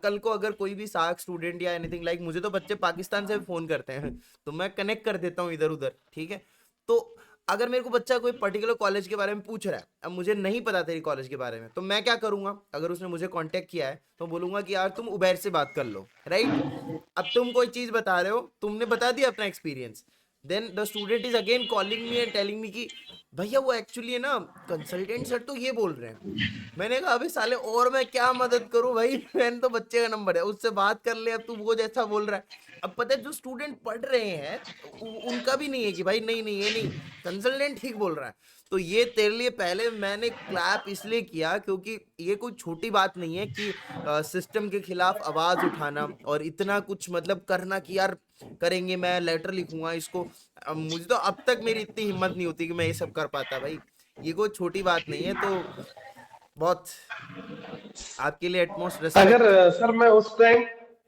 कल को अगर कोई भी साग स्टूडेंट या एनीथिंग लाइक, मुझे तो बच्चे पाकिस्तान से फोन करते हैं तो मैं कनेक्ट कर देता हूँ इधर उधर, ठीक है। तो अगर मेरे को बच्चा कोई पर्टिकुलर कॉलेज के बारे में पूछ रहा है, अब मुझे नहीं पता तेरी कॉलेज के बारे में, तो मैं क्या करूंगा, अगर उसने मुझे कांटेक्ट किया है तो बोलूंगा कि यार तुम उबैर से बात कर लो, राइट। अब तुम कोई चीज बता रहे हो, तुमने बता दिया अपना experience, then the student is again calling me and telling me कि भैया वो एक्चुअली है ना कंसल्टेंट सर तो ये बोल रहे हैं। मैंने कहा अभी साले और मैं क्या मदद करूं भाई मैंने तो बच्चे का नंबर है, उससे बात कर ले, अब तू वो जैसा बोल रहा है। अब पता है जो स्टूडेंट पढ़ रहे हैं उनका भी नहीं है कि भाई नहीं नहीं ये नहीं, कंसल्टेंट ठीक बोल रहा है। तो ये तेरे लिए पहले मैंने क्लैप इसलिए किया क्योंकि ये कोई छोटी बात नहीं है कि सिस्टम के खिलाफ आवाज उठाना और इतना कुछ मतलब करना कि यार करेंगे, मैं लेटर लिखूंगा इसको। मुझे तो अब तक मेरी इतनी हिम्मत नहीं होती कि मैं ये सब कर पाता भाई। ये कोई छोटी बात नहीं है, तो बहुत आपके लिए एटमोस्ट अगर रेस्पेक्ट। सर मैं उस टाइम,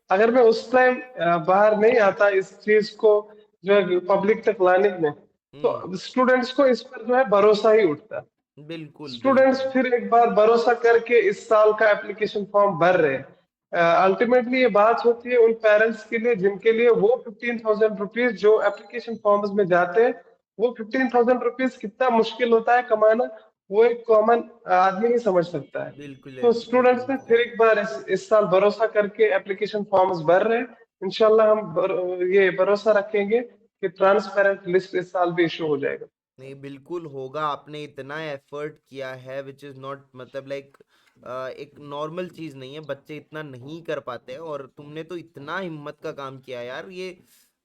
अगर मैं उस टाइम बाहर नहीं आता इस चीज को जो है पब्लिक तक लाने में, हम्म। तो स्टूडेंट्स को इस पर जो है भरोसा ही उठता। बिल्कुल स्टूडेंट्स बिल्कुल। फिर एक बार भरोसा करके इस साल का एप्लीकेशन फॉर्म भर रहे हैं। अल्टीमेटली ये बात होती है उन पेरेंट्स के लिए जिनके लिए वो 15,000 रुपीज जो एप्लीकेशन फॉर्म्स में जाते हैं, वो 15,000 रुपीज कितना मुश्किल होता है कमाना, वो एक कॉमन आदमी ही समझ सकता है। बिल्कुल है, तो बिल्कुल स्टूडेंट्स ने है। फिर एक बार इस साल भरोसा करके एप्लीकेशन फॉर्म्स भर रहे हैं। इंशाल्लाह हम ये भरोसा रखेंगे कि ट्रांसपेरेंट लिस्ट इस साल भी इशू हो जाएगा। नहीं बिल्कुल होगा, आपने इतना एफर्ट किया है विच इज नॉट मतलब लाइक एक नॉर्मल चीज नहीं है, बच्चे इतना नहीं कर पाते हैं, और तुमने तो इतना हिम्मत का काम किया यार ये।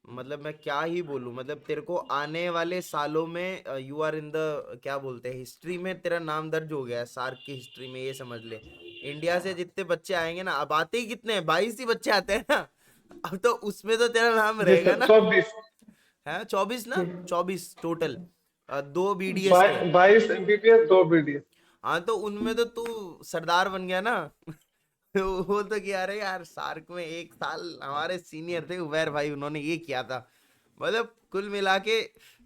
मतलब मैं क्या ही बोलूं, मतलब तेरे को आने वाले सालों में यू आर इन द क्या बोलते हैं हिस्ट्री में, तेरा नाम दर्ज हो गया है सार्क की हिस्ट्री में, ये समझ ले। इंडिया से जितने बच्चे आएंगे ना, अब आते ही कितने हैं, 22 ही बच्चे आते हैं ना। अब तो उसमें तो तेरा नाम जी रहेगा सर, ना। 24। है 24 ना, 24 टोटल, दो बीडीएस के। 22 MBBS 2 BDS। हाँ तो उनमें तो तू सरदार बन गया ना। वो तो क्या रहे यार, सार्क में एक साल हमारे सीनियर थे उबैर भाई, उन्होंने ये किया था। मतलब कुल मिला के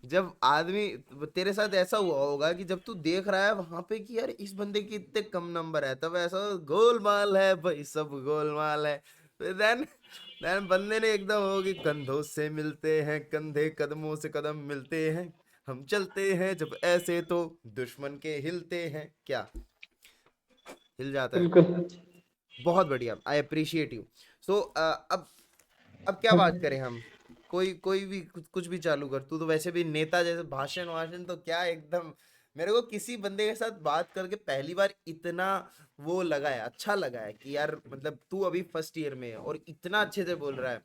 जब आदमी, तेरे साथ ऐसा हुआ होगा कि जब तू देख रहा है वहां पे कि यार इस बंदे के इतने कम नंबर है, तब ऐसा गोलमाल है भाई, सब गोलमाल है। देन बंदे ने एकदम होगी, कंधों से मिलते हैं कंधे, कदमों से कदम मिलते हैं, हम चलते हैं जब ऐसे तो दुश्मन के हिलते हैं, क्या हिल जाता है। बिल्कुल। बहुत बढ़िया, आई अप्रिशिएट यू। सो अब क्या बात करें हम, कोई कोई भी कुछ भी चालू कर, तू तो वैसे भी नेता जैसे, भाषण वाषण तो क्या एकदम। मेरे को किसी बंदे के साथ बात करके पहली बार इतना वो लगा है, अच्छा लगा है कि यार मतलब तू अभी फर्स्ट ईयर में है और इतना अच्छे से बोल रहा है,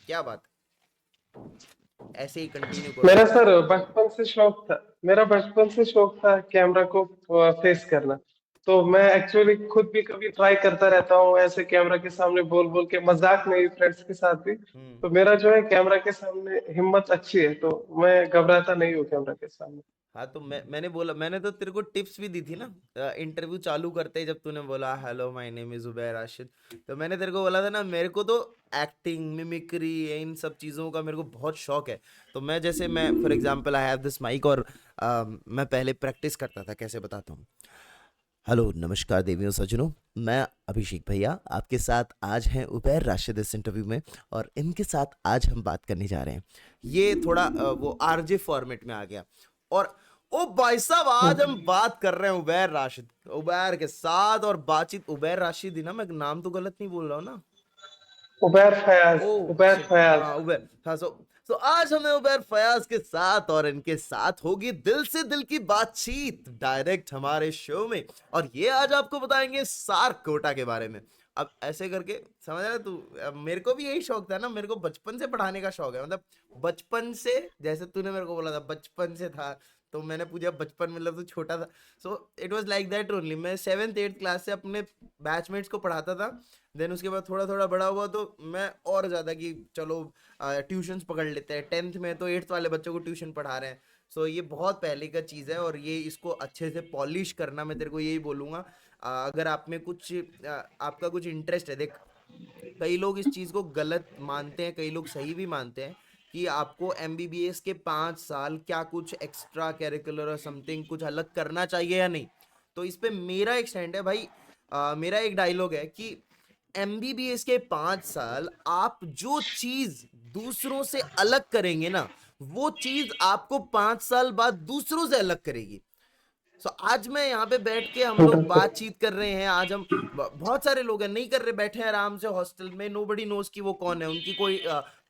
क्या बात। ऐसे ही कंटिन्यू करो मेरा यार। सर बचपन से शौक था, मेरा बचपन से शौक था कैमरा को फेस करना। तो मैं एक्चुअली खुद भी कभी ट्राई करता रहता हूँ ऐसे कैमरा के सामने बोल बोल के, मजाक में फ्रेंड्स के साथ भी। हम्म। तो मेरा जो है कैमरा के सामने हिम्मत अच्छी है, तो मैं घबराता नहीं हूँ कैमरा के सामने। हाँ तो मैंने बोला, मैंने तो तेरे को टिप्स भी दी थी ना इंटरव्यू चालू करते ही, जब तूने बोला hello my name is Ubair Rashid, तो मैंने तेरे को बोला था ना मेरे को तो एक्टिंग मिमिक्री इन सब चीज़ों का मेरे को बहुत शौक है। तो मैं जैसे मैं for example I have this mic, और मैं पहले प्रैक्टिस करता था, कैसे बताता हूँ। हेलो, नमस्कार देवियों सज्जनों। मैं अभिषेक भैया आपके साथ आज हैं उबैर राशिद इस इंटरव्यू में, और इनके साथ आज हम बात करने जा रहे हैं। ये थोड़ा वो आरजे फॉर्मेट में आ गया। और ओ भाई साहब, आज हम बात कर रहे हैं उबैर राशिद, उबैर के साथ। और बातचीत उबैर राशिद ही ना, मैं नाम तो गलत नहीं बोल रहा हूँ ना? उबैर फयाज। ओह उबैर शिट, फयाज। हाँ उबैर, हाँ। सो आज हमें उबैर फयाज के साथ, और इनके साथ होगी दिल से दिल की बातचीत डायरेक्ट हमारे शो में। और ये आज आपको बताएंगे सार्क कोटा के बारे में। अब ऐसे करके समझ रहा है तू? अब मेरे को भी यही शौक था ना, मेरे को बचपन से पढ़ाने का शौक है। मतलब बचपन से, जैसे तूने मेरे को बोला था बचपन से था, तो मैंने पूछा बचपन मतलब तो छोटा था। So it was like that only. मैं 7th 8th क्लास से अपने बैचमेट्स को पढ़ाता था। देन उसके बाद थोड़ा थोड़ा बड़ा हुआ तो मैं और ज़्यादा कि चलो ट्यूशन्स पकड़ लेते हैं। 10th में तो 8th वाले बच्चों को ट्यूशन पढ़ा रहे हैं। सो ये बहुत पहले का चीज़ है, और ये इसको अच्छे से पॉलिश करना, मैं तेरे को यही बोलूँगा। अगर आप में कुछ आपका कुछ इंटरेस्ट है, देख, कई लोग इस चीज़ को गलत मानते हैं, कई लोग सही भी मानते हैं कि आपको एमबीबीएस के 5 साल क्या कुछ एक्स्ट्रा करिकुलर और समथिंग कुछ अलग करना चाहिए या नहीं। तो इस पे मेरा एक स्टैंड है भाई। मेरा एक डायलॉग है कि एमबीबीएस के 5 साल आप जो चीज दूसरों से अलग करेंगे ना, वो चीज आपको 5 साल बाद दूसरों से अलग करेगी। सो आज मैं यहाँ पे बैठ के हम लोग बिल्कुल। बातचीत कर रहे हैं। आज हम बहुत सारे लोग हैं नहीं कर रहे, बैठे हैं आराम से हॉस्टल में, नोबडी नोज कि वो कौन है, उनकी कोई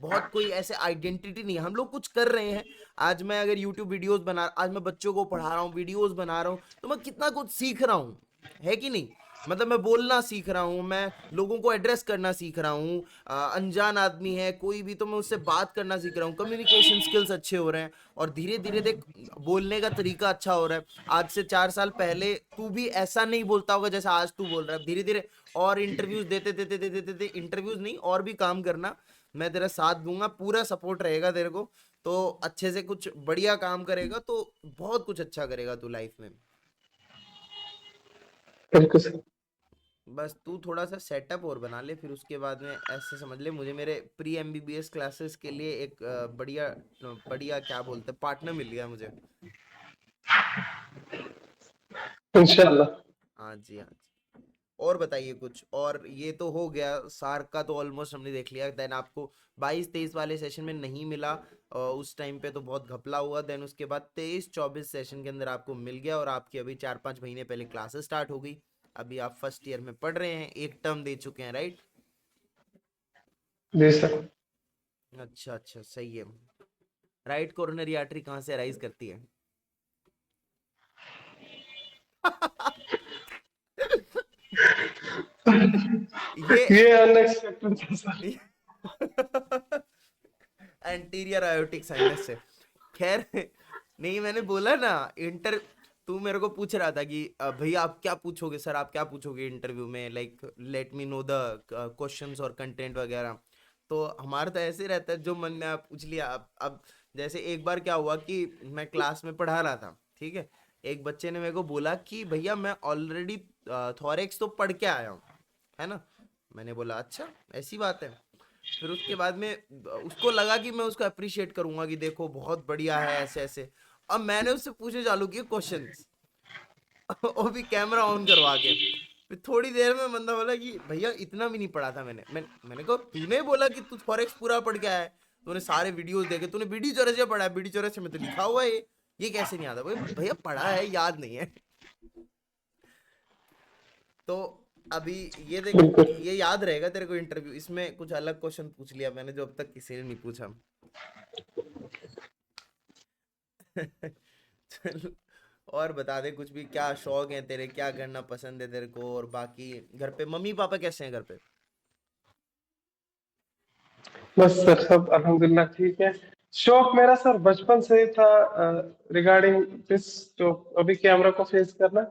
बहुत कोई ऐसे आइडेंटिटी नहीं है। हम लोग कुछ कर रहे हैं। आज मैं अगर यूट्यूब वीडियोस बना, आज मैं बच्चों को पढ़ा रहा हूँ, वीडियोस बना रहा हूँ, तो मैं कितना कुछ सीख रहा हूँ, है कि नहीं? मतलब मैं बोलना सीख रहा हूँ, मैं लोगों को एड्रेस करना सीख रहा हूँ। अनजान आदमी है कोई भी, तो मैं उससे बात करना सीख रहा हूँ, कम्युनिकेशन स्किल्स अच्छे हो रहे हैं। और धीरे धीरे देख, बोलने का तरीका अच्छा हो रहा है। आज से 4 साल पहले तू भी ऐसा नहीं बोलता होगा जैसा आज तू बोल रहा है। धीरे धीरे और इंटरव्यूज देते देते देते देते, इंटरव्यूज नहीं और भी काम करना, मैं तेरा साथ दूंगा, पूरा सपोर्ट रहेगा तेरे को। तो अच्छे से कुछ बढ़िया काम करेगा तो बहुत कुछ अच्छा करेगा तू लाइफ में। बिल्कुल सर। बस तू थोड़ा सा सेटअप और बना ले, फिर उसके बाद में ऐसे समझ ले, मुझे मेरे प्री एमबीबीएस क्लासेस के लिए एक बढ़िया बढ़िया क्या बोलते हैं, पार्टनर मिल गया मुझे। इंशाल्लाह। हाँ जी, हाँ जी। और बताइए कुछ। और ये तो हो गया, सार्क का तो ऑलमोस्ट हमने देख लिया। देन आपको 22 23 वाले सेशन में नहीं मिला, उस टाइम पे तो बहुत घपला हुआ। देन उसके बाद 23 24 सेशन के अंदर आपको मिल गया, और आपकी अभी 4 5 महीने पहले क्लासेस स्टार्ट हो गई। अभी आप फर्स्ट ईयर में पढ़ रहे हैं, एक टर्म दे चुके हैं, राइट? जी सर। अच्छा अच्छा, सही है। राइट कोरोनरी आर्टरी कहाँ से अराइज करती है? ये ये अनएक्सपेक्टेड था सर। एंटीरियर आयोटिक साइनस से। खैर, नहीं, मैंने बोला ना इंटर, तू मेरे को पूछ रहा था कि भैया आप क्या पूछोगे, सर आप क्या पूछोगे इंटरव्यू में, like let me know the questions और कंटेंट वगैरह। तो हमारा तो ऐसे रहता है, जो मन में आप पूछ लिया। अब जैसे एक बार क्या हुआ कि मैं क्लास में पढ़ा रहा था, ठीक है। एक बच्चे ने मेरे को बोला कि भैया मैं ऑलरेडी थॉरेक्स तो पढ़ के आया हूँ, है ना? मैंने बोला अच्छा, ऐसी बात है। फिर उसके बाद में उसको लगा कि मैं उसको अप्रिशिएट करूंगा कि देखो बहुत बढ़िया है ऐसे ऐसे। अब मैंने उससे पूछे चालू किए क्वेश्चंस, वो भी कैमरा ऑन करवा के। फिर थोड़ी देर में बंदा बोला कि भैया इतना भी नहीं पढ़ा था मैंने कहा तूने बोला कि तू फॉरेक्स पूरा पढ़ के आया है, तूने सारे वीडियोस देखे, तूने बीडी चौरसिया पढ़ा है, बीडी चौरसिया में तो लिखा हुआ है ये कैसे नहीं आता? भाई भैया पढ़ा है, याद नहीं है। तो अभी ये देख, बिल्कुल। ये याद रहेगा तेरे को। इंटरव्यू इसमें कुछ अलग क्वेश्चन पूछ लिया मैंने जो अब तक किसी ने नहीं पूछा। चल, और बता दे कुछ भी, क्या शौक है तेरे, क्या करना पसंद है तेरे को? और बाकी घर पे मम्मी पापा कैसे हैं घर पे? बस सर सब अल्हम्दुलिल्लाह ठीक है। शौक मेरा सर बचपन से ही था रिगार्डिंग दिस, जो अभी कैमरा को फेस करना।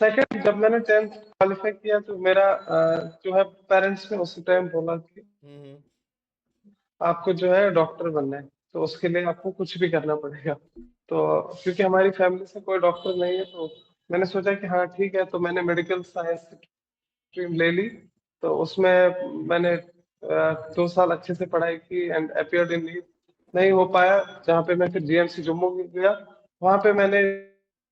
सेकंड, जब मैंने 10th क्वालिफाई किया तो मेरा जो है पेरेंट्स ने उसी टाइम बोला कि हम्म। आपको जो है डॉक्टर बनना है, तो उसके लिए आपको कुछ भी करना पड़ेगा। तो क्योंकि हमारी फैमिली से कोई डॉक्टर नहीं है, तो मैंने सोचा कि हाँ ठीक है, तो मैंने मेडिकल साइंस स्ट्रीम ले ली। तो उसमें मैंने 2 साल अच्छे से पढ़ाई की एंड अपीयर्ड इन लीव। नहीं हो पाया, जहाँ पे मैं फिर जीएमसी जम्मू गया। वहाँ पे मैंने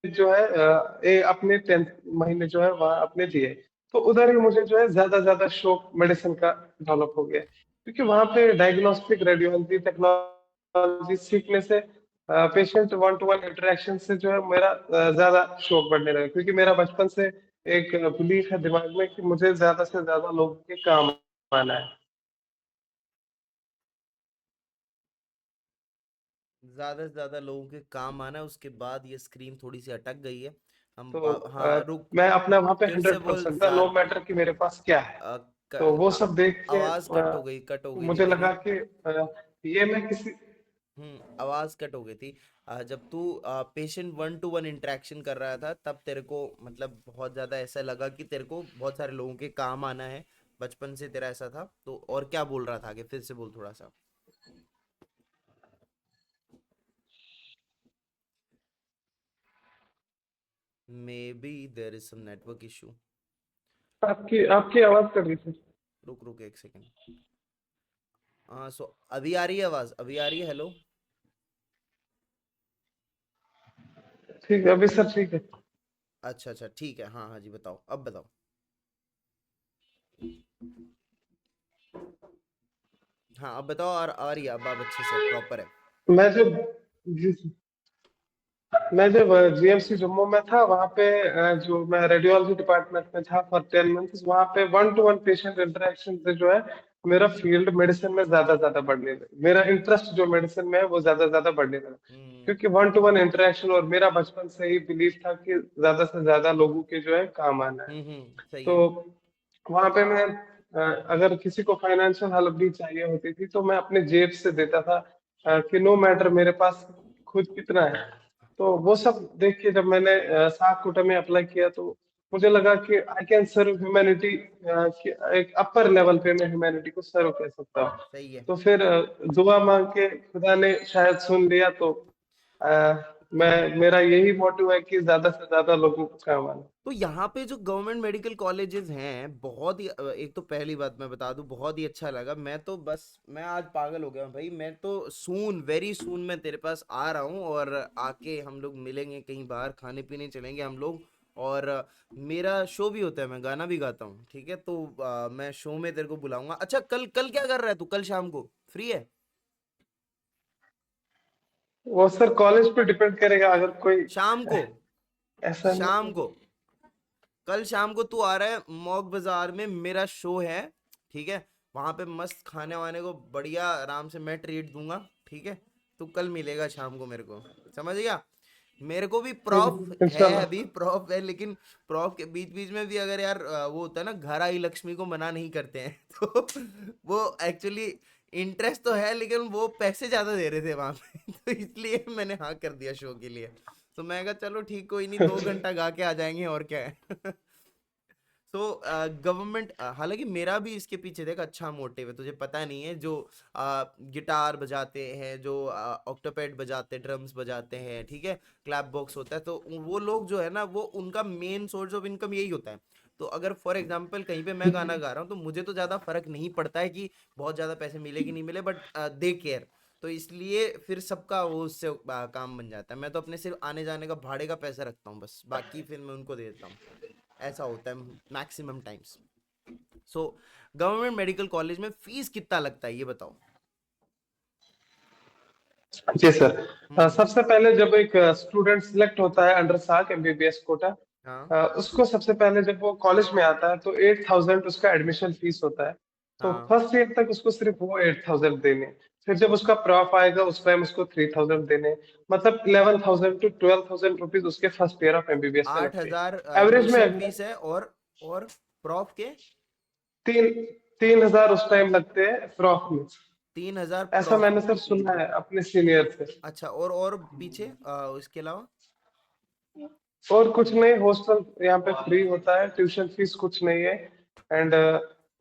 जो है अपने 10th महीने जो है वहाँ अपने दिए। तो उधर ही मुझे जो है ज्यादा शौक मेडिसिन का डेवलप हो गया, क्योंकि वहाँ पे डायग्नोस्टिक रेडियोलॉजी टेक्नोलॉजी सीखने से patient one two one interaction से जो है मेरा ज्यादा शौक बढ़ने लगा, क्योंकि मेरा बचपन से एक बिलीफ है दिमाग में कि मुझे ज्यादा से ज्यादा लोगों के काम आना है। ज्यादा से ज्यादा लोगों के काम आना है। उसके बाद ये स्क्रीन थोड़ी सी अटक गई है। हम तो हाँ रुक, मैं अपना वहाँ पे फिर से हंड्रेड बोल परसेंट था, नो मैटर कि मेरे पास क्या है। अ, तो वो आ, सब देख के आवाज कट हो गई थी मुझे तेरी। लगा कि ये मैं किसी आवाज कट हो गई थी। जब तू patient one two one interaction कर रहा था तब तेरे को मतलब बहुत ज्यादा ऐसा लगा कि तेरे को बहुत सारे लोगों के काम आना है। बचपन से तेरा ऐसा था तो, और क्या बोल रहा था आगे, फिर से बोल थोड़ा सा। Maybe there is some network issue. आपकी आपकी आवाज कर रही थी। रुक रुक एक सेकेंड। हाँ सो अभी आ रही है आवाज, अभी आ रही है, हेलो। ठीक है, अभी सब ठीक है। अच्छा अच्छा ठीक है, हाँ हाँ जी बताओ, अब बताओ। हाँ अब बताओ, और आ रही है अब अच्छे से प्रॉपर है। मैं जब जी मैं जब जीएमसी जम्मू में था, वहाँ पे जो मैं रेडियोलॉजी डिपार्टमेंट में था फॉर 10 मंथ्स, वहाँ पे one two one patient interaction से जो है मेरा फील्ड मेडिसिन में ज्यादा बढ़ने लगा, मेरा इंटरेस्ट जो मेडिसिन में है वो ज्यादा बढ़ने लगा। हम्म क्योंकि वन टू वन इंटरेक्शन और मेरा बचपन से ही बिलीव था कि ज्यादा से ज्यादा लोगों के जो है काम आना है। सही तो है। वहां पे मैं अगर किसी को फाइनेंशियल हेल्प भी चाहिए होती थी तो मैं अपने जेब से देता था, कि नो मैटर मेरे पास खुद कितना है। तो वो सब देख के जब मैंने साग कोटा में अप्लाई किया, तो मुझे लगा कि आई कैन सर्व ह्यूमैनिटी, एक अपर लेवल पे मैं ह्यूमैनिटी को सर्व कर सकता हूँ। सही है। तो फिर दुआ मांग के खुदा ने शायद सुन लिया, तो मेरा यही मोटिव है कि ज्यादा से ज्यादा लोगों को काम आना। तो यहाँ पे जो गवर्नमेंट मेडिकल कॉलेजेस हैं बहुत ही एक तो पहली बात मैं बता दूं, बहुत ही अच्छा लगा। मैं तो बस मैं आज पागल हो गया हूँ भाई। मैं तो सून वेरी सून मैं तेरे पास आ रहा हूँ, और आके हम लोग मिलेंगे कहीं बाहर, खाने पीने चलेंगे हम लोग। और मेरा शो भी होता है, मैं गाना भी गाता हूँ, ठीक है। तो मैं शो में तेरे को बुलाऊंगा। अच्छा कल कल क्या कर रहा है तू, कल शाम को फ्री है? वो सर कॉलेज पे डिपेंड करेगा, अगर कोई शाम को, ऐसा शाम नहीं। को, कल शाम को तू आ रहा है मॉक बाजार में, मेरा शो है, ठीक है। वहां पे मस्त खाने वाने को बढ़िया आराम से मैं ट्रीट दूंगा, ठीक है। तू कल मिलेगा शाम को मेरे को, समझ गया? मेरे को भी प्रॉफ है, इंशाल्लाह। अभी प्रॉफ है, लेकिन प्रॉफ के बीच बीच में भी अगर यार वो होता है ना, घर आई लक्ष्मी को मना नहीं करते हैं तो वो एक्चुअली इंटरेस्ट तो है, लेकिन वो पैसे ज्यादा दे रहे थे वहां पे तो इसलिए मैंने हाँ कर दिया शो के लिए। तो मैं कहा चलो ठीक, कोई नहीं, 2 घंटा गा के आ जाएंगे और क्या है तो गवर्नमेंट, हालांकि मेरा भी इसके पीछे देख अच्छा मोटिव है, तुझे पता नहीं है। जो गिटार बजाते हैं, जो ऑक्टोपैड बजाते, ड्रम्स बजाते हैं, ठीक है, क्लैप बॉक्स होता है, तो वो लोग जो है ना, वो उनका मेन सोर्स ऑफ इनकम यही होता है। तो अगर फॉर एग्जांपल कहीं पे मैं गाना गा रहा हूँ तो मुझे तो ज़्यादा फर्क नहीं पड़ता है कि बहुत ज़्यादा पैसे मिले कि नहीं मिले, बट दे केयर। तो इसलिए फिर सबका वो उससे काम बन जाता है। मैं तो अपने सिर्फ आने जाने का भाड़े का पैसा रखता हूँ बस, बाकी फिर मैं उनको दे देता हूँ। ऐसा होता है maximum times. So government medical college में फीस कितना लगता है ये बताओ। जी सर। हम्म। सबसे पहले जब एक स्टूडेंट सिलेक्ट होता है अंडर साक एमबीबीएस कोटा, हाँ उसको सबसे पहले जब वो कॉलेज में आता है तो 8,000 उसका एडमिशन फीस होता है। तो हाँ। फर्स्ट ईयर तक उसको सिर्फ वो 8,000 देने। फिर जब उसका प्रॉफ आएगा उस टाइम उसको 3,000 देने। मतलब 11,000 to 12,000 रुपीज उसके फर्स्ट ईयर ऑफ एमबीबीएस में आठ लगते हजार हैं एवरेज ट्यूशन में। फीस है, और प्रॉफ के 3,000 उस टाइम लगते हैं प्रॉफ में। 3,000 ऐसा प्रॉफ मैंने में। सर सुना है अपने सीनियर से। अच्छा, और पीछे इसके अलावा? और कुछ नहीं, हॉस्टल यहाँ पे फ्री होता है, ट्यूशन फीस कुछ नहीं है। एंड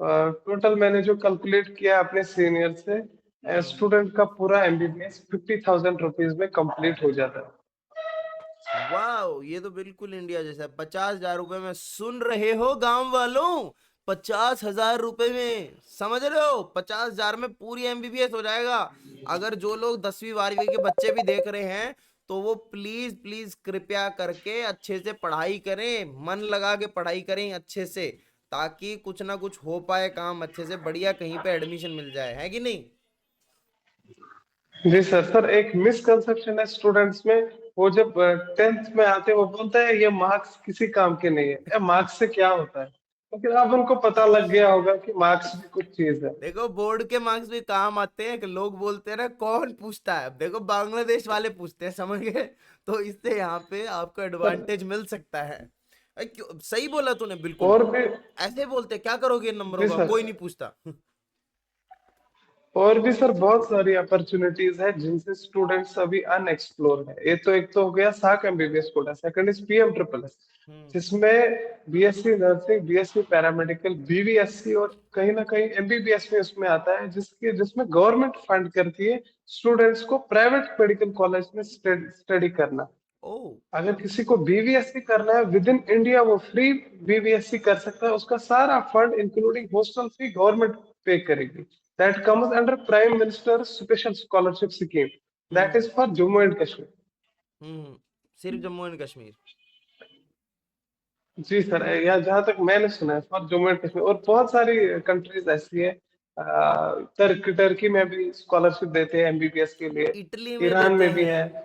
टोटल मैंने जो कैलकुलेट किया अपने सीनियर से, हम्म। स्टूडेंट का पूरा एमबीबीएस 50,000 रुपीज में कंप्लीट हो जाता है। वाह, ये तो बिल्कुल इंडिया जैसा है। 50,000 रुपए में, सुन रहे हो गांव वालों? 50,000 रुपए में, समझ रहे हो? 50,000 में पूरी एमबीबीएस हो जाएगा। अगर जो लोग 10वीं 12वीं के बच्चे भी देख रहे हैं तो वो प्लीज प्लीज कृपया करके अच्छे से पढ़ाई करें, मन लगा के पढ़ाई करें अच्छे से, ताकि कुछ ना कुछ हो पाए काम अच्छे से, बढ़िया कहीं पे एडमिशन मिल जाए, है कि नहीं? जी सर। सर एक मिसकंसेप्शन है स्टूडेंट्स में, वो जब 10th में आते हैं वो बोलता है ये मार्क्स किसी काम के नहीं है, ये मार्क्स से क्या होता है। लेकिन अब उनको पता लग गया होगा कि मार्क्स भी कुछ चीज है। देखो बोर्ड के मार्क्स भी काम आते हैं, कि लोग बोलते हैं ना कौन पूछता है, अब देखो बांग्लादेश वाले पूछते हैं, समझ गए? तो इससे यहाँ पे आपको सर एडवांटेज मिल सकता है। सही बोला तूने बिल्कुल। और भी। ऐसे बोलते क्या करोगे इन नंबरों जी का, सर। कोई नहीं पूछता। और भी सर बहुत सारी अपॉर्चुनिटीज है जिनसे स्टूडेंट्स अभी अनएक्सप्लोर है। ये तो एक तो हो गया साक MBBS quota, second is PM triple S, hmm. जिसमें BSc nursing, BSc paramedical, BVSc और कहीं ना कहीं एमबीबीएस में उसमें आता है, जिसमें गवर्नमेंट फंड करती है स्टूडेंट्स को प्राइवेट मेडिकल कॉलेज में स्टडी करना। ओ। अगर किसी को बीवीएससी करना है विद इन इंडिया, वो फ्री बीवीएससी कर सकता है। उसका सारा fund including hostel fee government pay करेगी। That comes under prime minister special scholarship scheme, that hmm. Is for Jammu and Kashmir. Hmm. सिर्फ जम्मू एंड कश्मीर? जी सर, या जहां तक मैंने सुना है फॉर जम्मू एंड कश्मीर। और बहुत सारी कंट्रीज ऐसी है, टर्की में भी स्कॉलरशिप देते हैं एमबीबीएस के लिए, इटली में ईरान देते में भी है। हैं।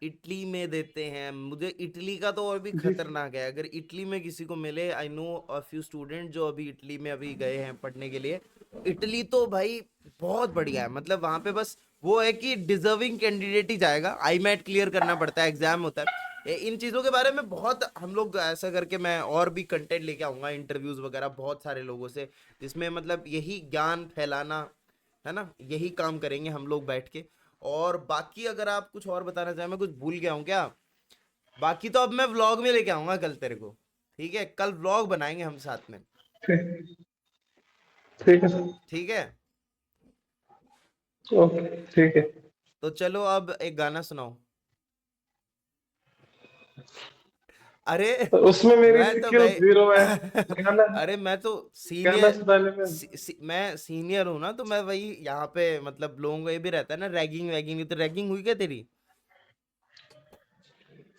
इटली में देते हैं, मुझे इटली का तो और भी जी। खतरनाक है। अगर इटली में किसी को मिले, I know a few student जो अभी इटली में अभी गए हैं पढ़ने के लिए। इटली तो भाई बहुत बढ़िया है, मतलब वहां पे बस वो है कि डिजर्विंग कैंडिडेट ही जाएगा, आई मैट क्लियर करना पड़ता है, एग्जाम होता है। इन चीजों के बारे में बहुत हम लोग ऐसा करके मैं और भी कंटेंट लेके आऊंगा, इंटरव्यूज वगैरह बहुत सारे लोगों से, जिसमें मतलब यही ज्ञान फैलाना है ना, यही काम करेंगे हम लोग बैठ के। और बाकी अगर आप कुछ और बताना चाहें, मैं कुछ भूल गया हूँ क्या? बाकी तो अब मैं व्लॉग में लेके आऊंगा कल तेरे को। ठीक है, कल व्लॉग बनाएंगे हम साथ में। ठीक। ठीक है सर। ठीक है। ओके। ठीक है। तो चलो अब एक गाना सुनाओ। अरे तो उसमें मेरी मैं तो स्किल भाई जीरो है। गाना, अरे मैं तो गाना सीनियर, सुनाने में। मैं सीनियर हूं ना, तो मैं वही यहाँ पे मतलब लोगों को ये भी रहता है ना, रैगिंग वैगिंग, तो रैगिंग हुई क्या तेरी?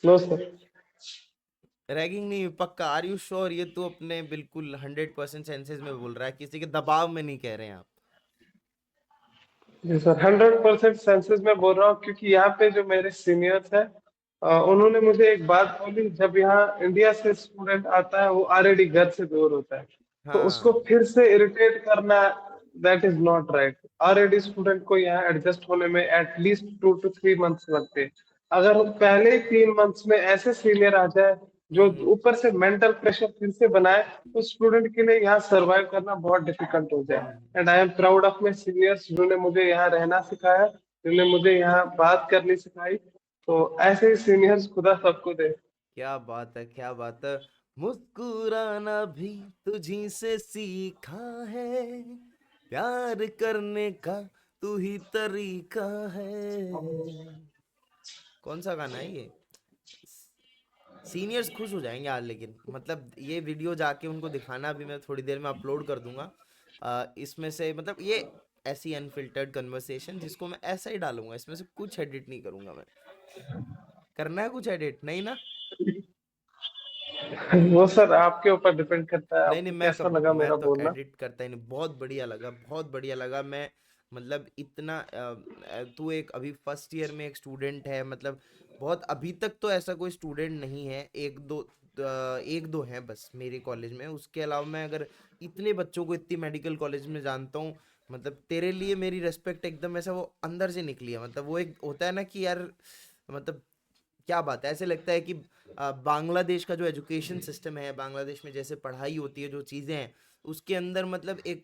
No sir. रैगिंग नहीं हुई पक्का? Are you sure? ये तो अपने बिल्कुल 100% सेंसेस में बोल रहा है, किसी के दबाव में नहीं कह रहे हैं आप? जी सर, 100% सेंसेस में बोल रहा हूँ, क्योंकि यहाँ पे जो मेरे सीनियर्स हैं, उन्होंने मुझे एक बात बोली। जब यहाँ इंडिया से स्टूडेंट आता है वो ऑलरेडी घर से दूर होता है, तो उसको हाँ। फिर से इरिटेट करना, that is not right. Already student को यहाँ एडजस्ट होने में एटलीस्ट 2 to 3 मंथ्स लगते हैं। अगर वो पहले ही 3 मंथ्स में ऐसे सीनियर आ जाए जो हम्म। ऊपर से मेंटल प्रेशर फिर से बनाए, तो स्टूडेंट के लिए यहाँ सरवाइव करना बहुत डिफिकल्ट हो जाए। Hmm. And I am proud of my seniors, जिन्होंने मुझे यहाँ रहना सिखाया, जिन्होंने मुझे यहाँ बात करनी सिखाई। तो ऐसे ही सीनियर्स खुदा सबको दे। क्या बात है, क्या बात है। मुस्कुराना भी तुझी से सीखा है, प्यार करने का तू ही तरीका है। कौन सा गाना है ये? सीनियर्स खुश हो जाएंगे यार, लेकिन मतलब ये वीडियो जाके उनको दिखाना भी, मैं थोड़ी देर में अपलोड कर दूंगा। इसमें से मतलब ये ऐसी अनफिल्टर्ड कन्वर्सेशन जिसको मैं ऐसा ही डालूंगा, इसमें से कुछ एडिट नहीं करूंगा मैं। करना है कुछ एडिट नहीं ना? वो सर आपके ऊपर डिपेंड करता है, नहीं नहीं, आपको कैसा लगा मैं मेरा तो बोलना। एडिट करता ही नहीं। बहुत बढ़िया लगा, बहुत बढ़िया लगा। मैं मतलब इतना तू एक अभी फर्स्ट ईयर में एक स्टूडेंट है, मतलब बहुत अभी तक तो ऐसा कोई स्टूडेंट नहीं है, एक दो हैं बस मेरे कॉलेज में। उसके अलावा मैं अगर इतने बच्चों को इतनी मेडिकल कॉलेज में जानता हूँ, मतलब तेरे लिए मेरी रेस्पेक्ट एकदम ऐसा वो अंदर से निकली है। मतलब वो एक होता है ना कि यार, मतलब क्या बात है, ऐसे लगता है कि बांग्लादेश का जो एजुकेशन सिस्टम है, बांग्लादेश में जैसे पढ़ाई होती है, जो चीज़ें हैं उसके अंदर, मतलब एक